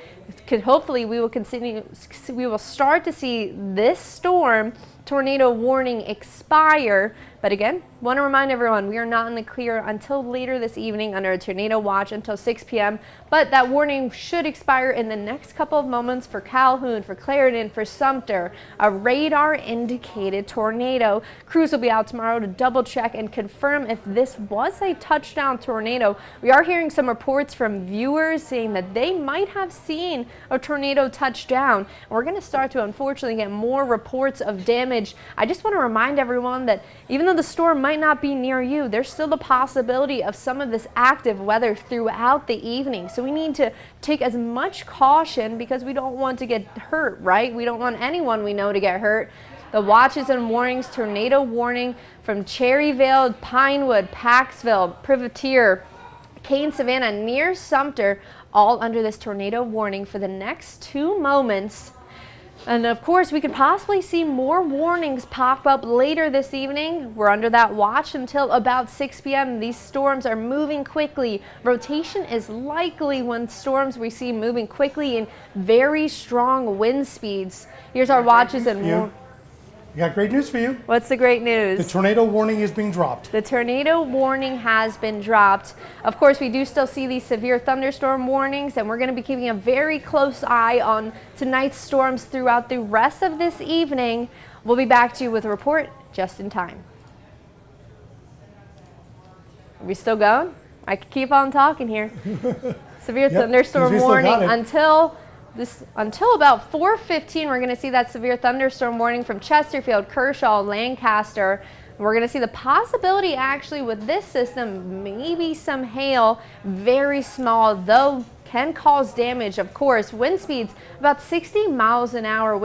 Hopefully we will start to see this storm tornado warning expire. But again, want to remind everyone, we are not in the clear until later this evening under a tornado watch until 6 p.m. But that warning should expire in the next couple of moments for Calhoun, for Clarendon, for Sumter. A radar indicated tornado. Crews will be out tomorrow to double check and confirm if this was a touchdown tornado. We are hearing some reports from viewers saying that they might have seen a tornado touchdown. We're going to start to unfortunately get more reports of damage. I just want to remind everyone that even though the storm might not be near you, there's still the possibility of some of this active weather throughout the evening. So we need to take as much caution because we don't want to get hurt, right? We don't want anyone we know to get hurt. The watches and warnings, tornado warning from Cherryvale, Pinewood, Paxville, Privateer, Kane, Savannah, near Sumter, all under this tornado warning for the next 2 moments. And of course, we could possibly see more warnings pop up later this evening. We're under that watch until about 6 p.m. These storms are moving quickly. Rotation is likely when storms we see moving quickly in very strong wind speeds. Here's our watches and warnings. We got great news for you. What's the great news? The tornado warning is being dropped. The tornado warning has been dropped. Of course, we do still see these severe thunderstorm warnings, and we're going to be keeping a very close eye on tonight's storms throughout the rest of this evening. We'll be back to you with a report just in time. Are we still going? I could keep on talking here. Severe thunderstorm warning until about 4:15. We're going to see that severe thunderstorm warning from Chesterfield, Kershaw, Lancaster. We're going to see the possibility actually with this system, maybe some hail, very small, though can cause damage. Of course, wind speeds about 60 miles an hour,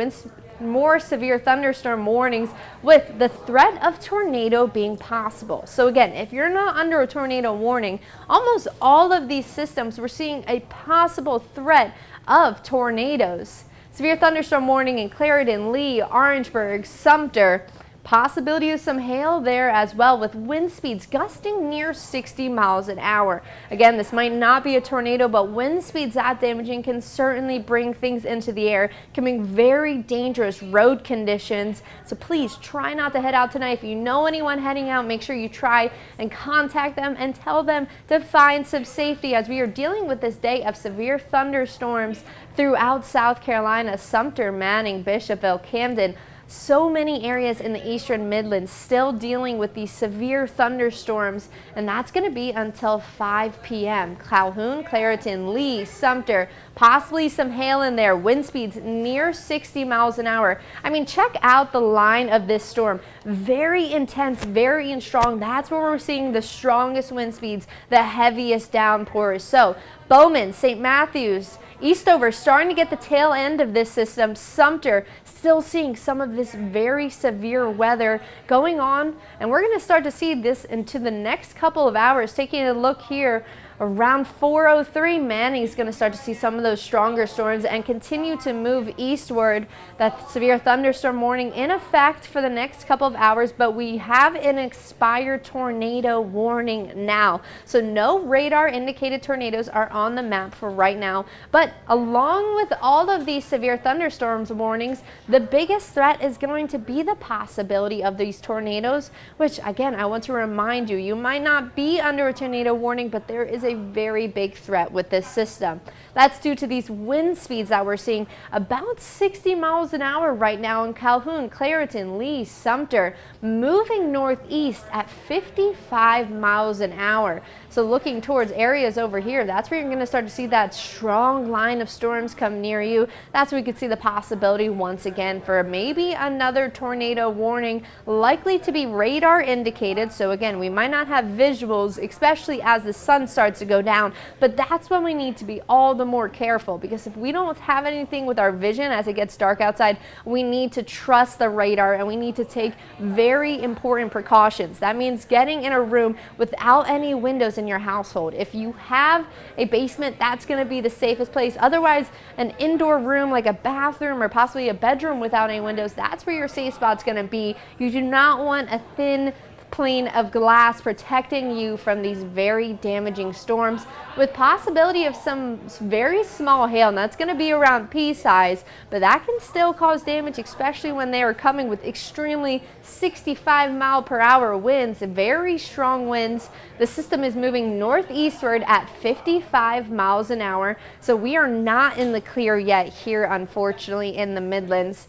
more severe thunderstorm warnings with the threat of tornado being possible. So again, if you're not under a tornado warning, almost all of these systems, we're seeing a possible threat of tornadoes. Severe thunderstorm warning in Clarendon, Lee, Orangeburg, Sumter. Possibility of some hail there as well with wind speeds gusting near 60 miles an hour. Again, this might not be a tornado, but wind speeds that damaging can certainly bring things into the air, can bring very dangerous road conditions. So please try not to head out tonight. If you know anyone heading out, make sure you try and contact them and tell them to find some safety as we are dealing with this day of severe thunderstorms throughout South Carolina, Sumter, Manning, Bishopville, Camden. So many areas in the eastern Midlands still dealing with these severe thunderstorms, and that's going to be until 5 p.m. Calhoun, Clarendon, Lee, Sumter, possibly some hail in there, wind speeds near 60 miles an hour. I mean, check out the line of this storm. Very intense, very strong. That's where we're seeing the strongest wind speeds, the heaviest downpours. So Bowman, St. Matthews, Eastover starting to get the tail end of this system. Sumter still seeing some of this very severe weather going on, and we're going to start to see this into the next couple of hours. Taking a look here around 4:03, Manning's going to start to see some of those stronger storms and continue to move eastward. That severe thunderstorm warning in effect for the next couple of hours, but we have an expired tornado warning now. So no radar indicated tornadoes are on the map for right now. But along with all of these severe thunderstorms warnings, the biggest threat is going to be the possibility of these tornadoes, which again, I want to remind you, you might not be under a tornado warning, but there is a very big threat with this system. That's due to these wind speeds that we're seeing about 60 miles an hour right now in Calhoun, Clairton, Lee, Sumter, moving northeast at 55 miles an hour. So looking towards areas over here, that's where you're going to start to see that strong line of storms come near you. That's where we could see the possibility once again for maybe another tornado warning, likely to be radar indicated. So again, we might not have visuals, especially as the sun starts to go down, but that's when we need to be all the more careful, because if we don't have anything with our vision as it gets dark outside, we need to trust the radar and we need to take very important precautions. That means getting in a room without any windows in your household. If you have a basement, that's going to be the safest place. Otherwise, an indoor room like a bathroom or possibly a bedroom without any windows, that's where your safe spot's going to be. You do not want a thin plane of glass protecting you from these very damaging storms, with possibility of some very small hail, and that's going to be around pea size, but that can still cause damage, especially when they are coming with extremely 65-mile-per-hour winds, very strong winds. The system is moving northeastward at 55 miles an hour, so we are not in the clear yet here, unfortunately, in the Midlands.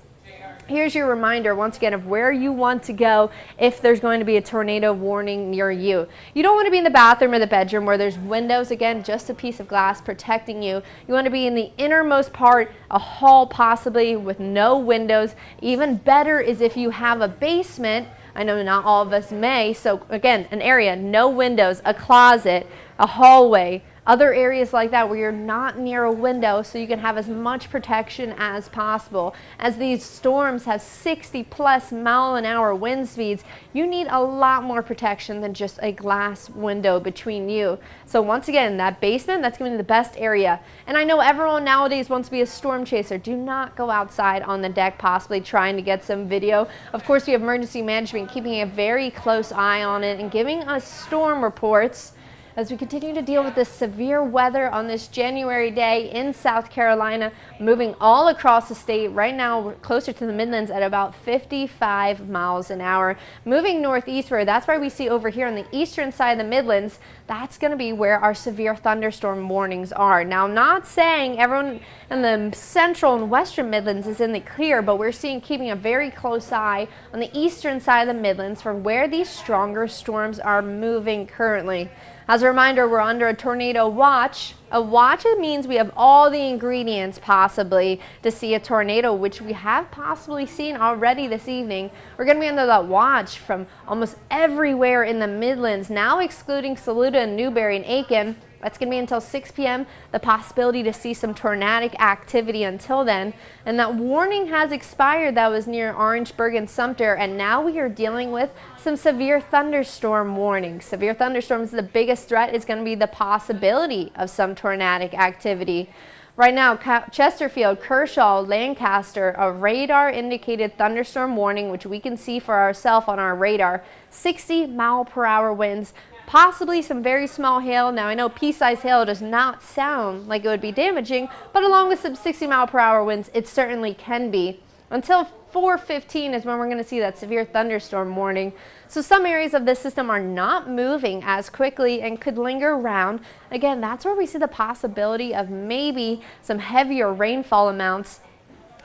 Here's your reminder once again of where you want to go if there's going to be a tornado warning near you. You don't want to be in the bathroom or the bedroom where there's windows, again, just a piece of glass protecting you. You want to be in the innermost part, a hall possibly with no windows. Even better is if you have a basement. I know not all of us may, so again, an area, no windows, a closet, a hallway, other areas like that where you're not near a window, so you can have as much protection as possible. As these storms have 60+ mile-an-hour wind speeds, you need a lot more protection than just a glass window between you. So once again, that basement, that's going to be the best area. And I know everyone nowadays wants to be a storm chaser. Do not go outside on the deck possibly trying to get some video. Of course, we have emergency management keeping a very close eye on it and giving us storm reports as we continue to deal with this severe weather on this January day in South Carolina, moving all across the state. Right now, we're closer to the Midlands at about 55 miles an hour. Moving northeastward, that's why we see over here on the eastern side of the Midlands, that's going to be where our severe thunderstorm warnings are. Now, I'm not saying everyone in the central and western Midlands is in the clear, but we're keeping a very close eye on the eastern side of the Midlands for where these stronger storms are moving currently. As a reminder, we're under a tornado watch. A watch, it means we have all the ingredients possibly to see a tornado, which we have possibly seen already this evening. We're going to be under that watch from almost everywhere in the Midlands, now excluding Saluda and Newberry and Aiken. That's going to be until 6 p.m. The possibility to see some tornadic activity until then. And that warning has expired that was near Orangeburg and Sumter. And now we are dealing with some severe thunderstorm warnings. Severe thunderstorms, the biggest threat is going to be the possibility of some tornadic activity. Right now, Chesterfield, Kershaw, Lancaster, a radar indicated thunderstorm warning, which we can see for ourselves on our radar. 60-mile-per-hour winds. Possibly some very small hail. Now I know pea-sized hail does not sound like it would be damaging, but along with some 60-mile-per-hour winds, it certainly can be. Until 4:15 is when we're going to see that severe thunderstorm warning. So some areas of this system are not moving as quickly and could linger around. Again, that's where we see the possibility of maybe some heavier rainfall amounts.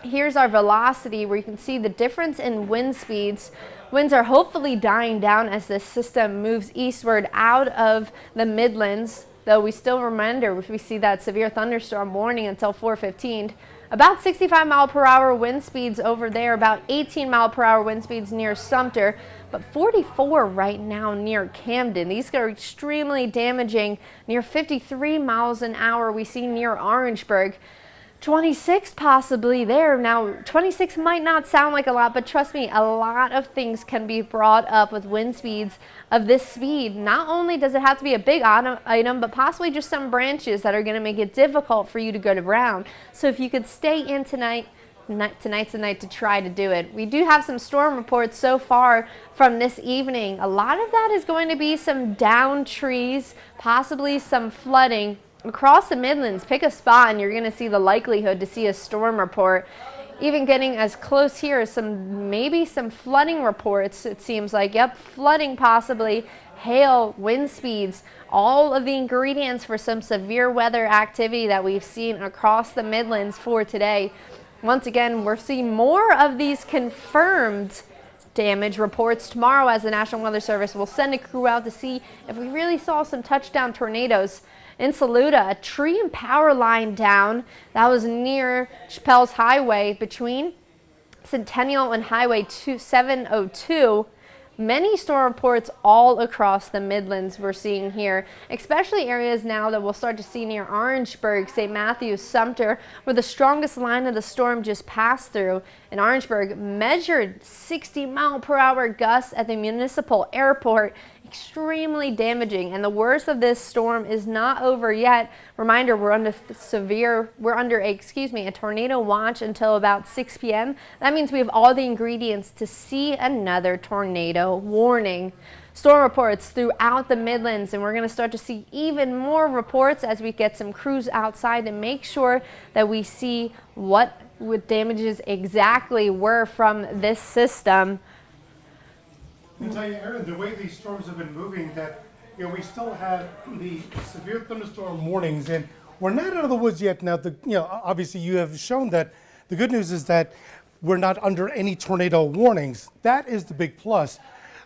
Here's our velocity where you can see the difference in wind speeds. Winds are hopefully dying down as this system moves eastward out of the Midlands, though we still remember if we see that severe thunderstorm warning until 4:15. About 65-mile-per-hour wind speeds over there, about 18-mile-per-hour wind speeds near Sumter, but 44 right now near Camden. These are extremely damaging. Near 53 miles an hour we see near Orangeburg. 26 possibly there. Now, 26 might not sound like a lot, but trust me, a lot of things can be brought up with wind speeds of this speed. Not only does it have to be a big item, but possibly just some branches that are going to make it difficult for you to go around. So if you could stay in tonight's the night to try to do it. We do have some storm reports so far from this evening. A lot of that is going to be some downed trees, possibly some flooding. Across the Midlands, pick a spot and you're going to see the likelihood to see a storm report. Even getting as close here as maybe some flooding reports, it seems like. Yep, flooding possibly. hail, wind speeds, all of the ingredients for some severe weather activity that we've seen across the Midlands for today. Once again, we're seeing more of these confirmed damage reports tomorrow as the National Weather Service will send a crew out to see if we really saw some touchdown tornadoes. In Saluda, a tree and power line down that was near Chappelle's Highway between Centennial and Highway 702. Many storm reports all across the Midlands we're seeing here, especially areas now that we'll start to see near Orangeburg, St. Matthews, Sumter, where the strongest line of the storm just passed through. In Orangeburg, measured 60-mile-per-hour gusts at the municipal airport, extremely damaging. And the worst of this storm is not over yet. Reminder, we're under a tornado watch until about 6 p.m. That means we have all the ingredients to see another tornado warning. Storm reports throughout the Midlands, and we're going to start to see even more reports as we get some crews outside to make sure that we see what damages exactly were from this system. I can tell you, Aaron, the way these storms have been moving, that we still have the severe thunderstorm warnings, and we're not out of the woods yet. Now, obviously, you have shown that the good news is that we're not under any tornado warnings. That is the big plus.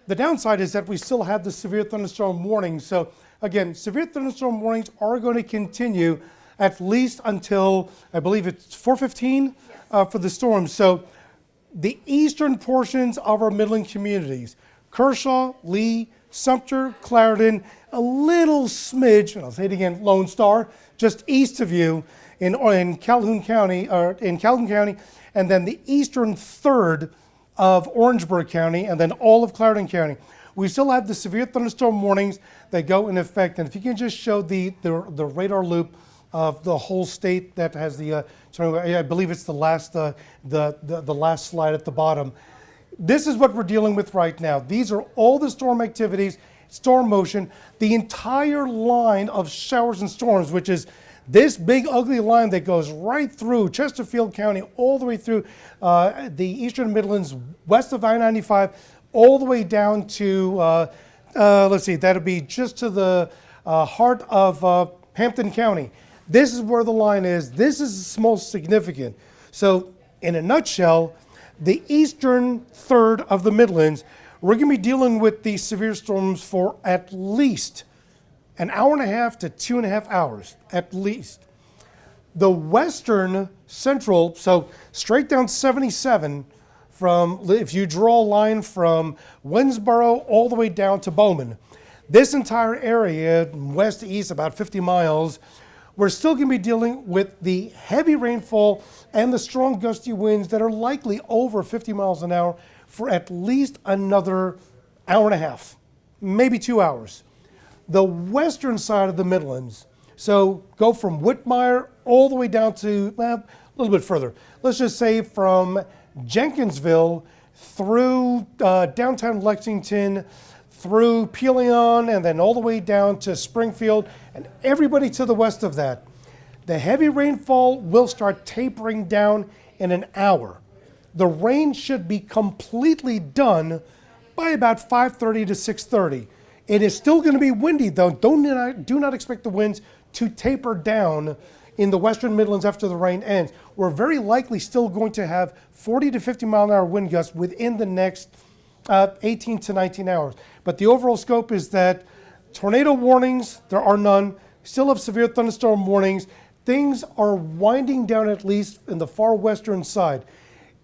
The downside is that we still have the severe thunderstorm warnings. So, again, severe thunderstorm warnings are going to continue at least until I believe it's 4:15 for the storm. So, the eastern portions of our Midland communities. Kershaw, Lee, Sumter, Clarendon, a little smidge, and I'll say it again, Lone Star, just east of you in Calhoun County, and then the eastern third of Orangeburg County, and then all of Clarendon County. We still have the severe thunderstorm warnings that go in effect. And if you can just show the radar loop of the whole state that has the, I believe it's the last slide at the bottom. This is what we're dealing with right now. These are all the storm activities, storm motion, the entire line of showers and storms, which is this big ugly line that goes right through Chesterfield County, all the way through the eastern Midlands, west of I-95, all the way down to, let's see, that'll be just to the heart of Hampton County. This is where the line is. This is most significant. So in a nutshell, the eastern third of the Midlands, we're going to be dealing with these severe storms for at least an hour and a half to 2.5 hours, at least. The western central, so straight down 77, if you draw a line from Winsboro all the way down to Bowman, this entire area, west to east, about 50 miles, we're still going to be dealing with the heavy rainfall and the strong gusty winds that are likely over 50 miles an hour for at least another hour and a half, maybe 2 hours. The western side of the Midlands, so go from Whitmire all the way down to, a little bit further. Let's just say from Jenkinsville through downtown Lexington, through Pelion, and then all the way down to Springfield, and everybody to the west of that. The heavy rainfall will start tapering down in an hour. The rain should be completely done by about 5:30 to 6:30. It is still going to be windy, though. Do not expect the winds to taper down in the western Midlands after the rain ends. We're very likely still going to have 40 to 50 mile an hour wind gusts within the next 18 to 19 hours. But the overall scope is that tornado warnings, there are none. Still have severe thunderstorm warnings. Things are winding down, at least in the far western side.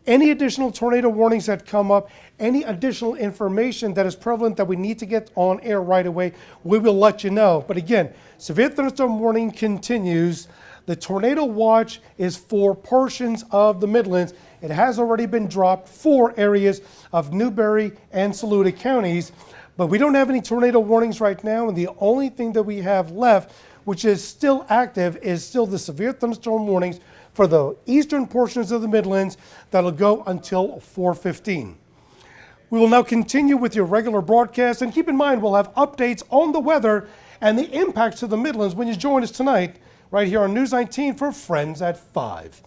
Any additional tornado warnings that come up, any additional information that is prevalent that we need to get on air right away, we will let you know. But again, severe thunderstorm warning continues. The tornado watch is for portions of the Midlands. It has already been dropped for areas of Newberry and Saluda counties, but we don't have any tornado warnings right now, and the only thing that we have left, which is still active, is still the severe thunderstorm warnings for the eastern portions of the Midlands that'll go until 4:15. We will now continue with your regular broadcast, and keep in mind we'll have updates on the weather and the impacts to the Midlands when you join us tonight right here on News 19 for Friends at 5.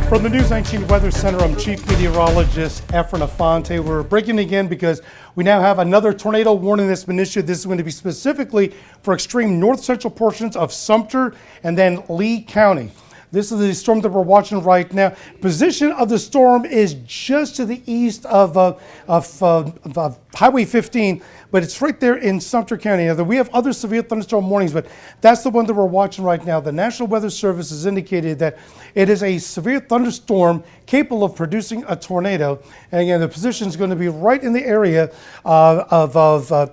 From the News 19 Weather Center, I'm Chief Meteorologist Efren Afante. We're breaking again because we now have another tornado warning that's been issued. This is going to be specifically for extreme north central portions of Sumter and then Lee County. This is the storm that we're watching right now. Position of the storm is just to the east of Highway 15, but it's right there in Sumter County. Now, we have other severe thunderstorm warnings, but that's the one that we're watching right now. The National Weather Service has indicated that it is a severe thunderstorm capable of producing a tornado. And again, the position is going to be right in the area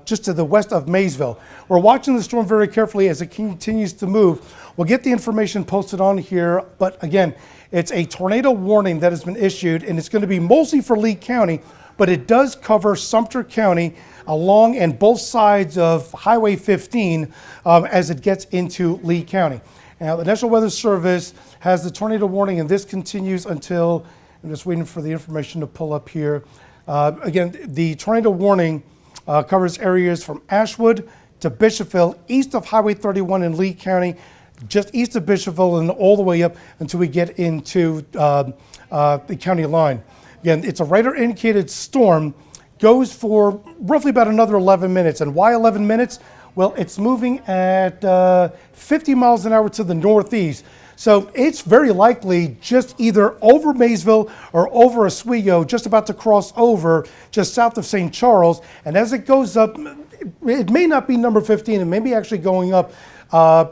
just to the west of Maysville. We're watching the storm very carefully as it continues to move. We'll get the information posted on here, but again, it's a tornado warning that has been issued, and it's going to be mostly for Lee County, but it does cover Sumter County along and both sides of Highway 15 as it gets into Lee County. Now, the National Weather Service has the tornado warning, and this continues until, I'm just waiting for the information to pull up here. Again, the tornado warning covers areas from Ashwood to Bishopville, east of Highway 31 in Lee County, just east of Bishopville, and all the way up until we get into the county line. Again, it's a radar indicated storm, goes for roughly about another 11 minutes. And why 11 minutes? Well, it's moving at 50 miles an hour to the northeast. So it's very likely just either over Maysville or over Oswego, just about to cross over just south of St. Charles. And as it goes up, it may not be number 15, it may be actually going up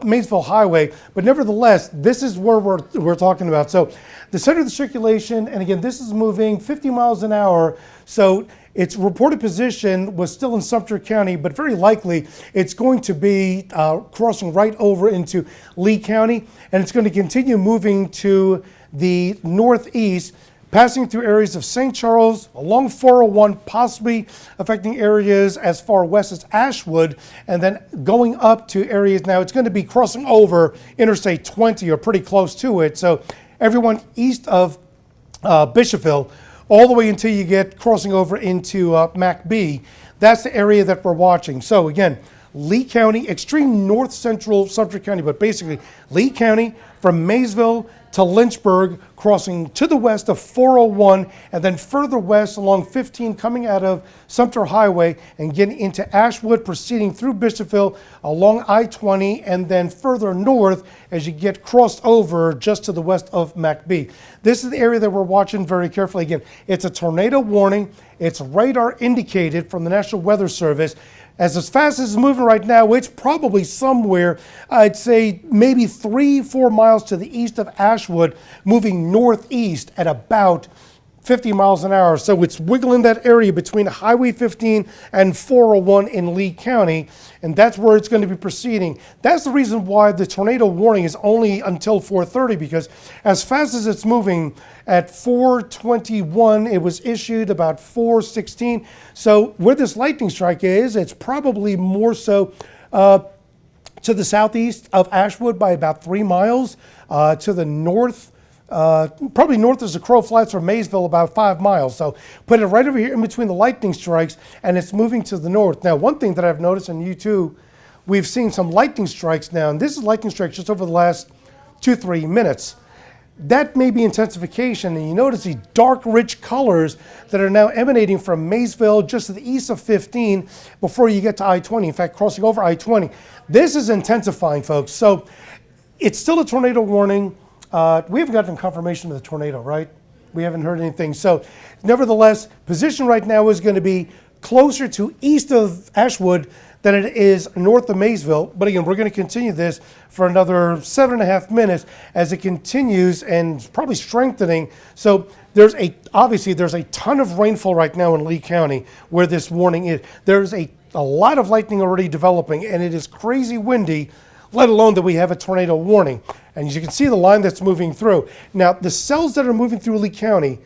Maysville Highway, but nevertheless, this is where we're talking about. So the center of the circulation, and again, this is moving 50 miles an hour. So its reported position was still in Sumter County, but very likely it's going to be crossing right over into Lee County, and it's going to continue moving to the northeast, passing through areas of St. Charles, along 401, possibly affecting areas as far west as Ashwood, and then going up to areas, now it's going to be crossing over Interstate 20 or pretty close to it. So everyone east of Bishopville, all the way until you get crossing over into MacB, that's the area that we're watching. So again, Lee County, extreme north central Sumter County, but basically Lee County from Maysville to Lynchburg, crossing to the west of 401, and then further west along 15, coming out of Sumter Highway and getting into Ashwood, proceeding through Bishopville along I-20, and then further north as you get crossed over just to the west of MacB. This is the area that we're watching very carefully. Again, it's a tornado warning. It's radar indicated from the National Weather Service. As fast as it's moving right now, it's probably somewhere, I'd say maybe 3-4 miles to the east of Ashwood, moving northeast at about 50 miles an hour. So it's wiggling that area between Highway 15 and 401 in Lee County, and that's where it's going to be proceeding. That's the reason why the tornado warning is only until 4:30, because as fast as it's moving, at 4:21 it was issued, about 4:16. So where this lightning strike is, it's probably more so to the southeast of Ashwood by about 3 miles, to the north, probably north as the crow flies from Maysville, about 5 miles. So put it right over here in between the lightning strikes, and it's moving to the north. Now, one thing that I've noticed, and you too, we've seen some lightning strikes now, and this is lightning strikes just over the last 2-3 minutes. That may be intensification, and you notice the dark, rich colors that are now emanating from Maysville, just to the east of 15, before you get to I-20. In fact, crossing over I-20. This is intensifying, folks. So it's still a tornado warning. We haven't gotten confirmation of the tornado, right? We haven't heard anything. So nevertheless, position right now is going to be closer to east of Ashwood than it is north of Maysville. But again, we're going to continue this for another 7.5 minutes as it continues and probably strengthening. So obviously there's a ton of rainfall right now in Lee County where this warning is. There's a lot of lightning already developing, and it is crazy windy, let alone that we have a tornado warning. And as you can see, the line that's moving through. Now, the cells that are moving through Lee County,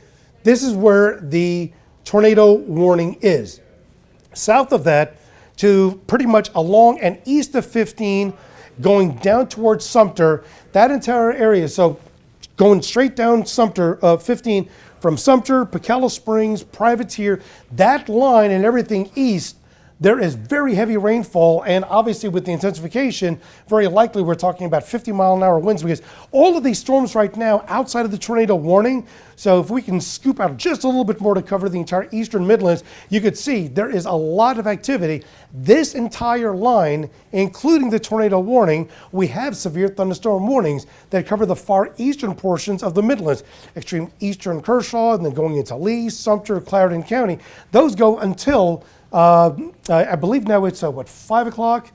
this is where the tornado warning is. South of that, to pretty much along and east of 15, going down towards Sumter, that entire area. So going straight down Sumter, 15, from Sumter, Pocatello Springs, Privateer, that line and everything east, there is very heavy rainfall, and obviously with the intensification, very likely we're talking about 50-mile-an-hour winds, because all of these storms right now outside of the tornado warning, so if we can scoop out just a little bit more to cover the entire eastern Midlands, you could see there is a lot of activity. This entire line, including the tornado warning, we have severe thunderstorm warnings that cover the far eastern portions of the Midlands, extreme eastern Kershaw, and then going into Lee, Sumter, Clarendon County. Those go until I believe now it's 5 o'clock?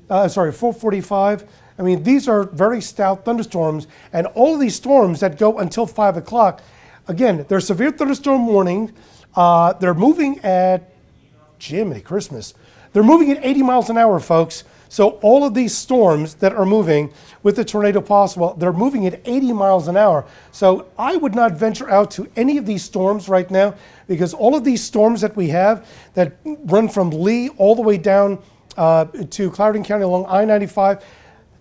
4:45. I mean, these are very stout thunderstorms, and all of these storms that go until 5 o'clock, again, they're severe thunderstorm warning. They're moving at, Jiminy Christmas, they're moving at 80 miles an hour, folks. So all of these storms that are moving with the tornado possible, they're moving at 80 miles an hour. So I would not venture out to any of these storms right now, because all of these storms that we have that run from Lee all the way down to Clarendon County along I-95,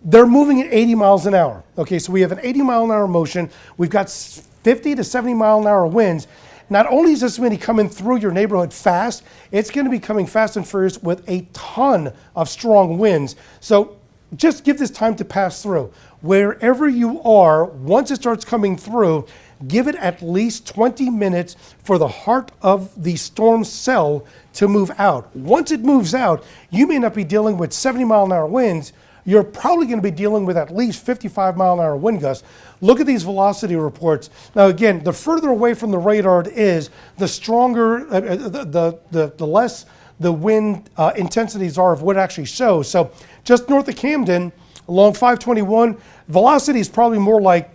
they're moving at 80 miles an hour. Okay, so we have an 80 mile an hour motion. We've got 50 to 70 mile an hour winds. Not only is this going to be coming through your neighborhood fast, it's going to be coming fast and furious with a ton of strong winds. So just give this time to pass through. Wherever you are, once it starts coming through, give it at least 20 minutes for the heart of the storm cell to move out. Once it moves out, you may not be dealing with 70 mile an hour winds. You're probably going to be dealing with at least 55 mile an hour wind gusts. Look at these velocity reports. Now again, the further away from the radar it is, the stronger, the less the wind intensities are of what it actually shows. So just north of Camden, along 521, velocity is probably more like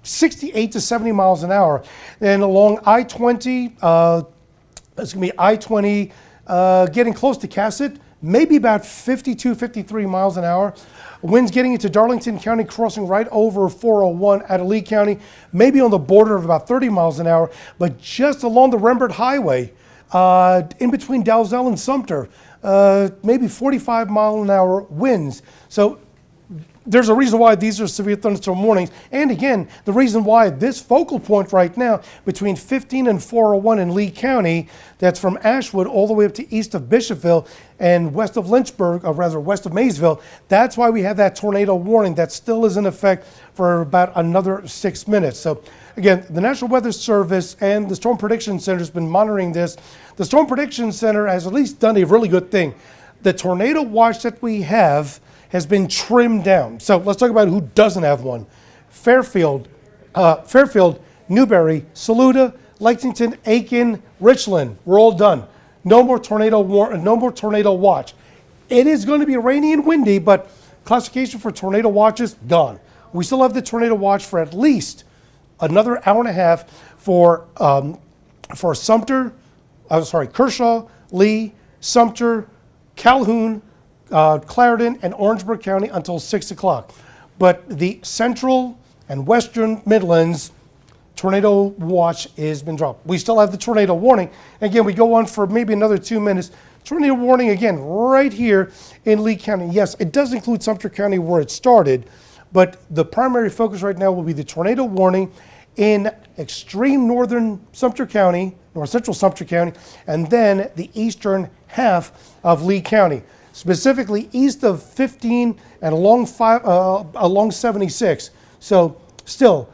68 to 70 miles an hour. And along I-20, it's going to be I-20 getting close to Cassett, maybe about 52, 53 miles an hour. Winds getting into Darlington County, crossing right over 401 out of Lee County, maybe on the border of about 30 miles an hour, but just along the Rembert Highway, in between Dalzell and Sumter, maybe 45 mile an hour winds. So there's a reason why these are severe thunderstorm warnings. And again, the reason why this focal point right now between 15 and 401 in Lee County, that's from Ashwood all the way up to east of Bishopville and west of Lynchburg, or rather west of Maysville, that's why we have that tornado warning that still is in effect for about another 6 minutes. So again, the National Weather Service and the Storm Prediction Center has been monitoring this. The Storm Prediction Center has at least done a really good thing. The tornado watch that we have has been trimmed down. So let's talk about who doesn't have one. Fairfield, Newberry, Saluda, Lexington, Aiken, Richland. We're all done. No more tornado watch. It is going to be rainy and windy, but classification for tornado watches gone. We still have the tornado watch for at least another hour and a half for Kershaw, Lee, Sumter, Calhoun, Clarendon, and Orangeburg County until 6 o'clock. But the central and western Midlands tornado watch has been dropped. We still have the tornado warning. Again, we go on for maybe another 2 minutes. Tornado warning again right here in Lee County. Yes, it does include Sumter County where it started, but the primary focus right now will be the tornado warning in extreme northern Sumter County, or central Sumter County, and then the eastern half of Lee County, specifically east of 15 and along 76. So still,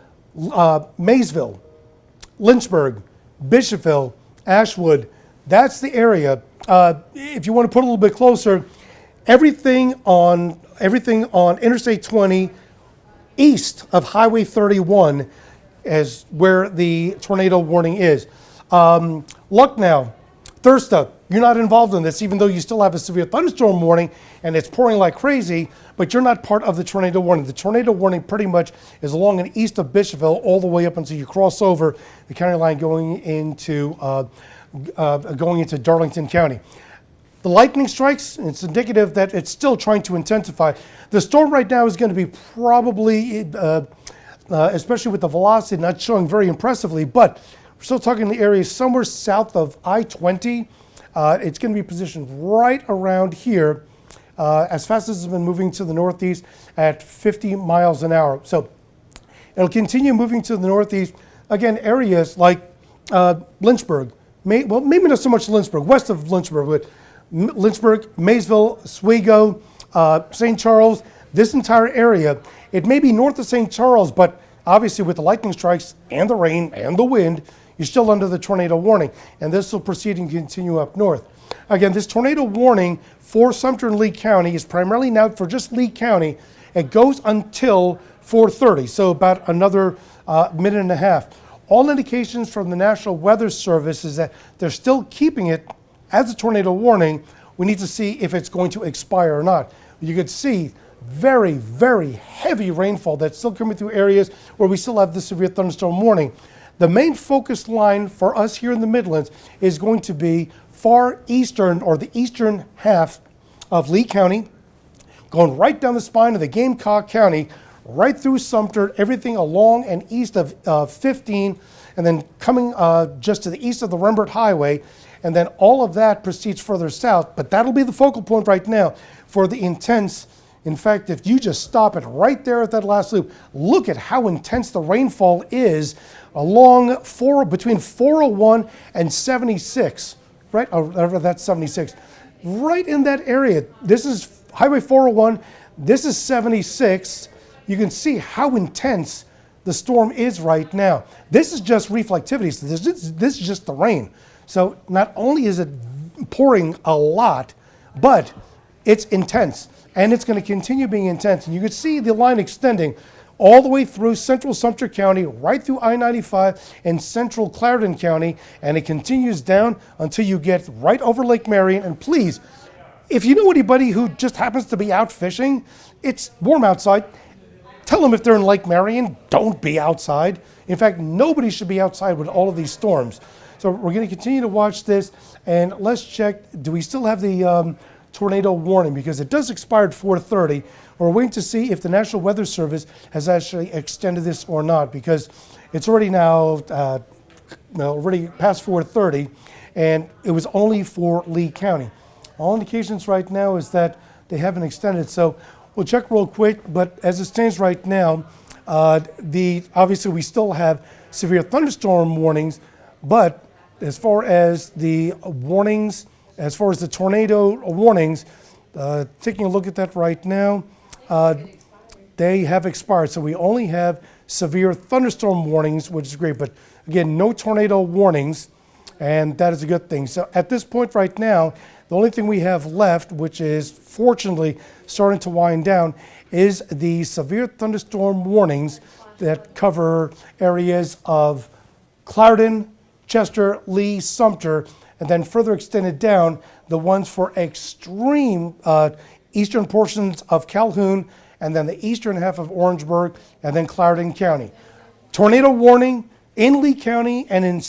Maysville, Lynchburg, Bishopville, Ashwood, that's the area. If you want to put a little bit closer, everything on Interstate 20 east of Highway 31 is where the tornado warning is. Lucknow, Thursta, you're not involved in this, even though you still have a severe thunderstorm warning and it's pouring like crazy, but you're not part of the tornado warning. The tornado warning pretty much is along and east of Bishopville all the way up until you cross over the county line going into Darlington County. The lightning strikes, it's indicative that it's still trying to intensify. The storm right now is going to be probably, especially with the velocity not showing very impressively, but we're still talking the area somewhere south of I-20. It's going to be positioned right around here as fast as it's been moving to the northeast at 50 miles an hour. So it'll continue moving to the northeast. Again, areas like Lynchburg, maybe not so much Lynchburg, west of Lynchburg, but Lynchburg, Maysville, Oswego, St. Charles, this entire area. It may be north of St. Charles, but obviously with the lightning strikes and the rain and the wind, you're still under the tornado warning, and this will proceed and continue up north. Again, this tornado warning for Sumter and Lee County is primarily now for just Lee County. It goes until 4:30, so about another minute and a half. All indications from the National Weather Service is that they're still keeping it as a tornado warning. We need to see if it's going to expire or not. You could see very, very heavy rainfall that's still coming through areas where we still have the severe thunderstorm warning. The main focus line for us here in the Midlands is going to be far eastern, or the eastern half of Lee County, going right down the spine of the Gamecock County, right through Sumter, everything along and east of 15, and then coming just to the east of the Rembert Highway, and then all of that proceeds further south. But that'll be the focal point right now for the intense. In fact, if you just stop it right there at that last loop, look at how intense the rainfall is along between 401 and 76, right? Or that's 76, right in that area. This is Highway 401. This is 76. You can see how intense the storm is right now. This is just reflectivity. So this is just the rain. So not only is it pouring a lot, but it's intense, and it's going to continue being intense. And you can see the line extending all the way through central Sumter County, right through I-95 and central Clarendon County, and it continues down until you get right over Lake Marion. And please, if you know anybody who just happens to be out fishing, it's warm outside, tell them if they're in Lake Marion, don't be outside. In fact, nobody should be outside with all of these storms. So we're going to continue to watch this, and let's check, do we still have the tornado warning? Because it does expire at 4:30. We're waiting to see if the National Weather Service has actually extended this or not, because it's already now already past 4:30, and it was only for Lee County. All indications right now is that they haven't extended. So we'll check real quick, but as it stands right now, obviously we still have severe thunderstorm warnings, but as far as the warnings, as far as the tornado warnings, taking a look at that right now, they have expired. So we only have severe thunderstorm warnings, which is great, but again, no tornado warnings, and that is a good thing. So at this point right now, the only thing we have left, which is fortunately starting to wind down, is the severe thunderstorm warnings that cover areas of Clarendon, Chester, Lee, Sumter, and then further extended down, the ones for extreme eastern portions of Calhoun, and then the eastern half of Orangeburg, and then Clarendon County. Tornado warning in Lee County and in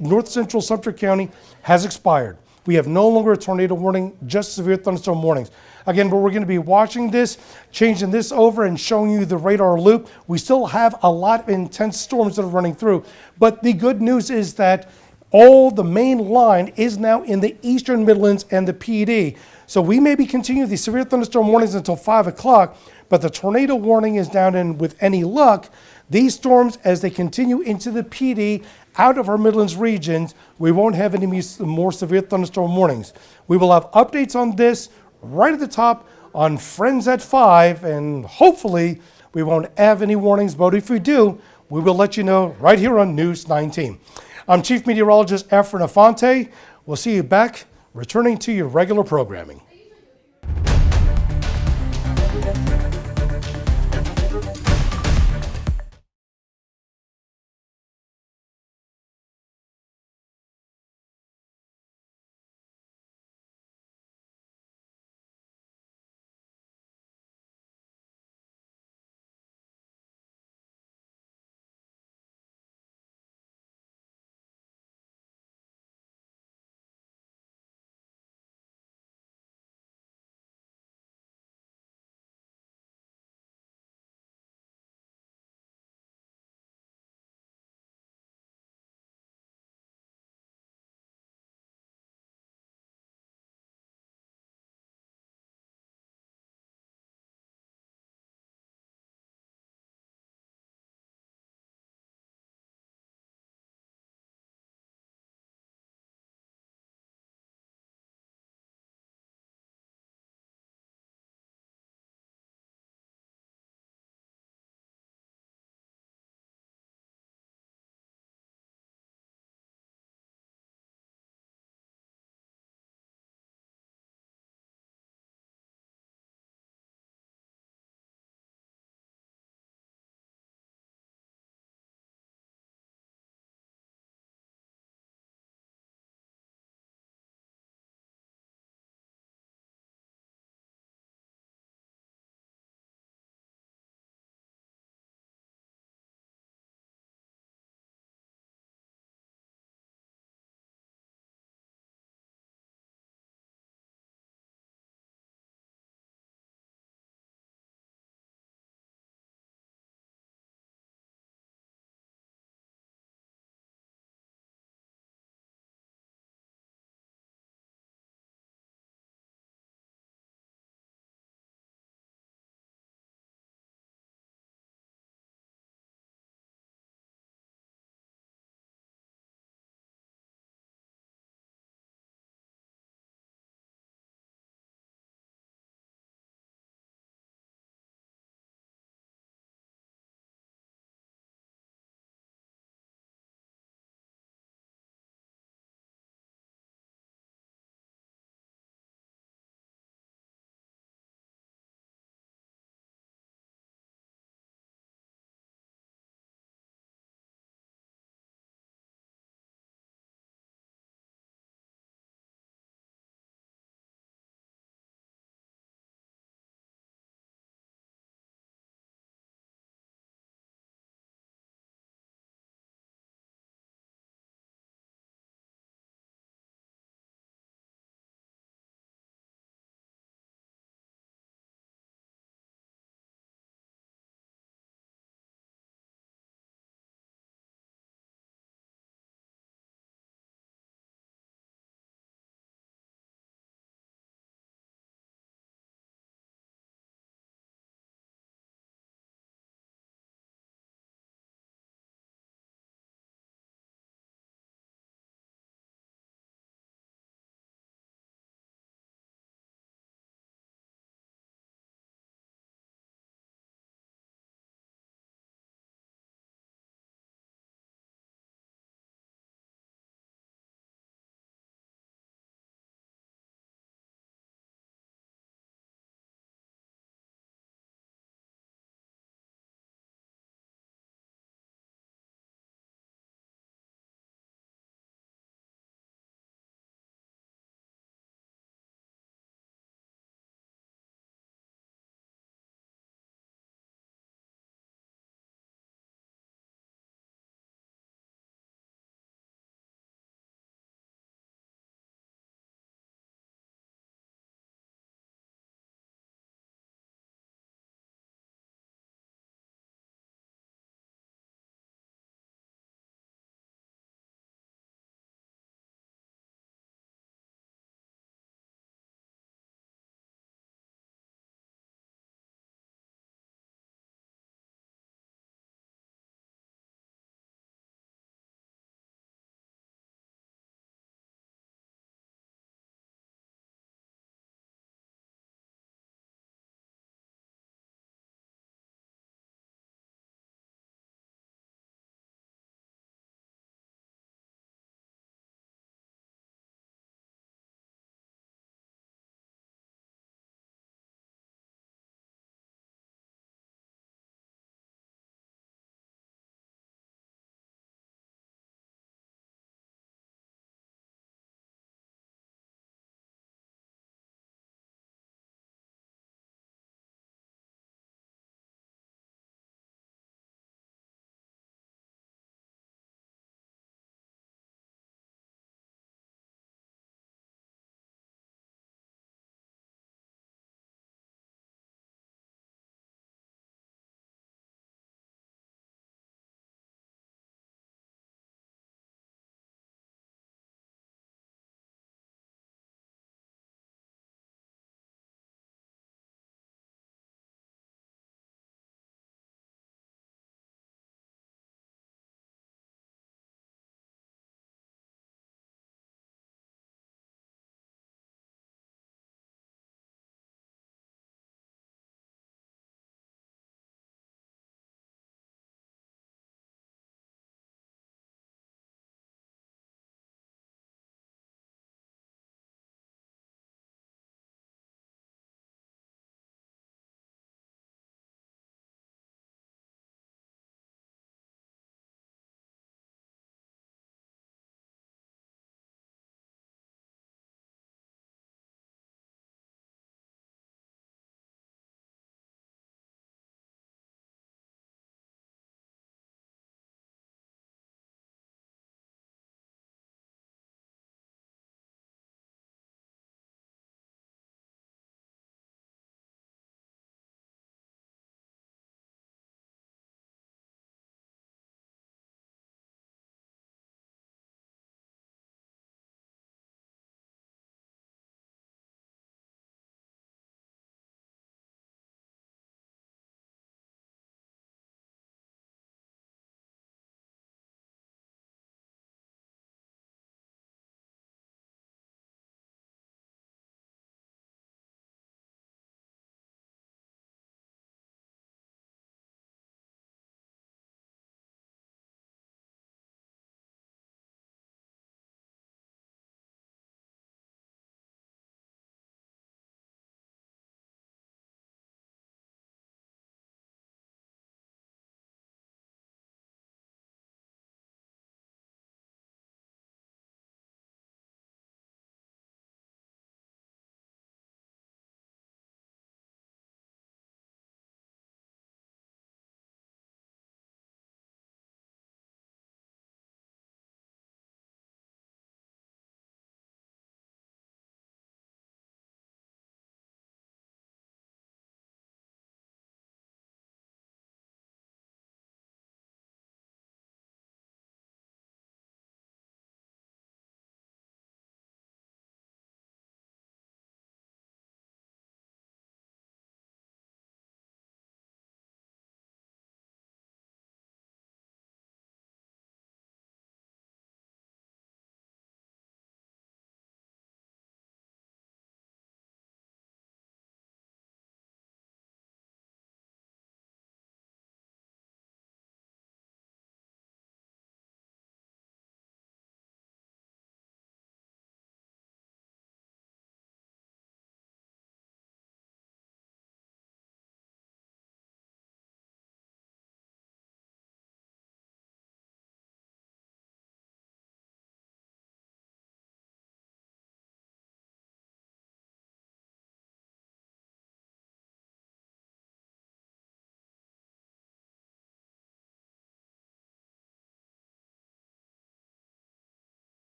north central Sumter County has expired. We have no longer a tornado warning, just severe thunderstorm warnings. Again, but we're going to be watching this, changing this over and showing you the radar loop. We still have a lot of intense storms that are running through, but the good news is that all the main line is now in the eastern Midlands and the PD. So we may be continuing these severe thunderstorm warnings until 5 o'clock, but the tornado warning is down, and with any luck, these storms, as they continue into the PD out of our Midlands regions, we won't have any more severe thunderstorm warnings. We will have updates on this right at the top on Friends at 5, and hopefully we won't have any warnings, but if we do, we will let you know right here on News 19. I'm Chief Meteorologist Efren Afante. We'll see you back returning to your regular programming.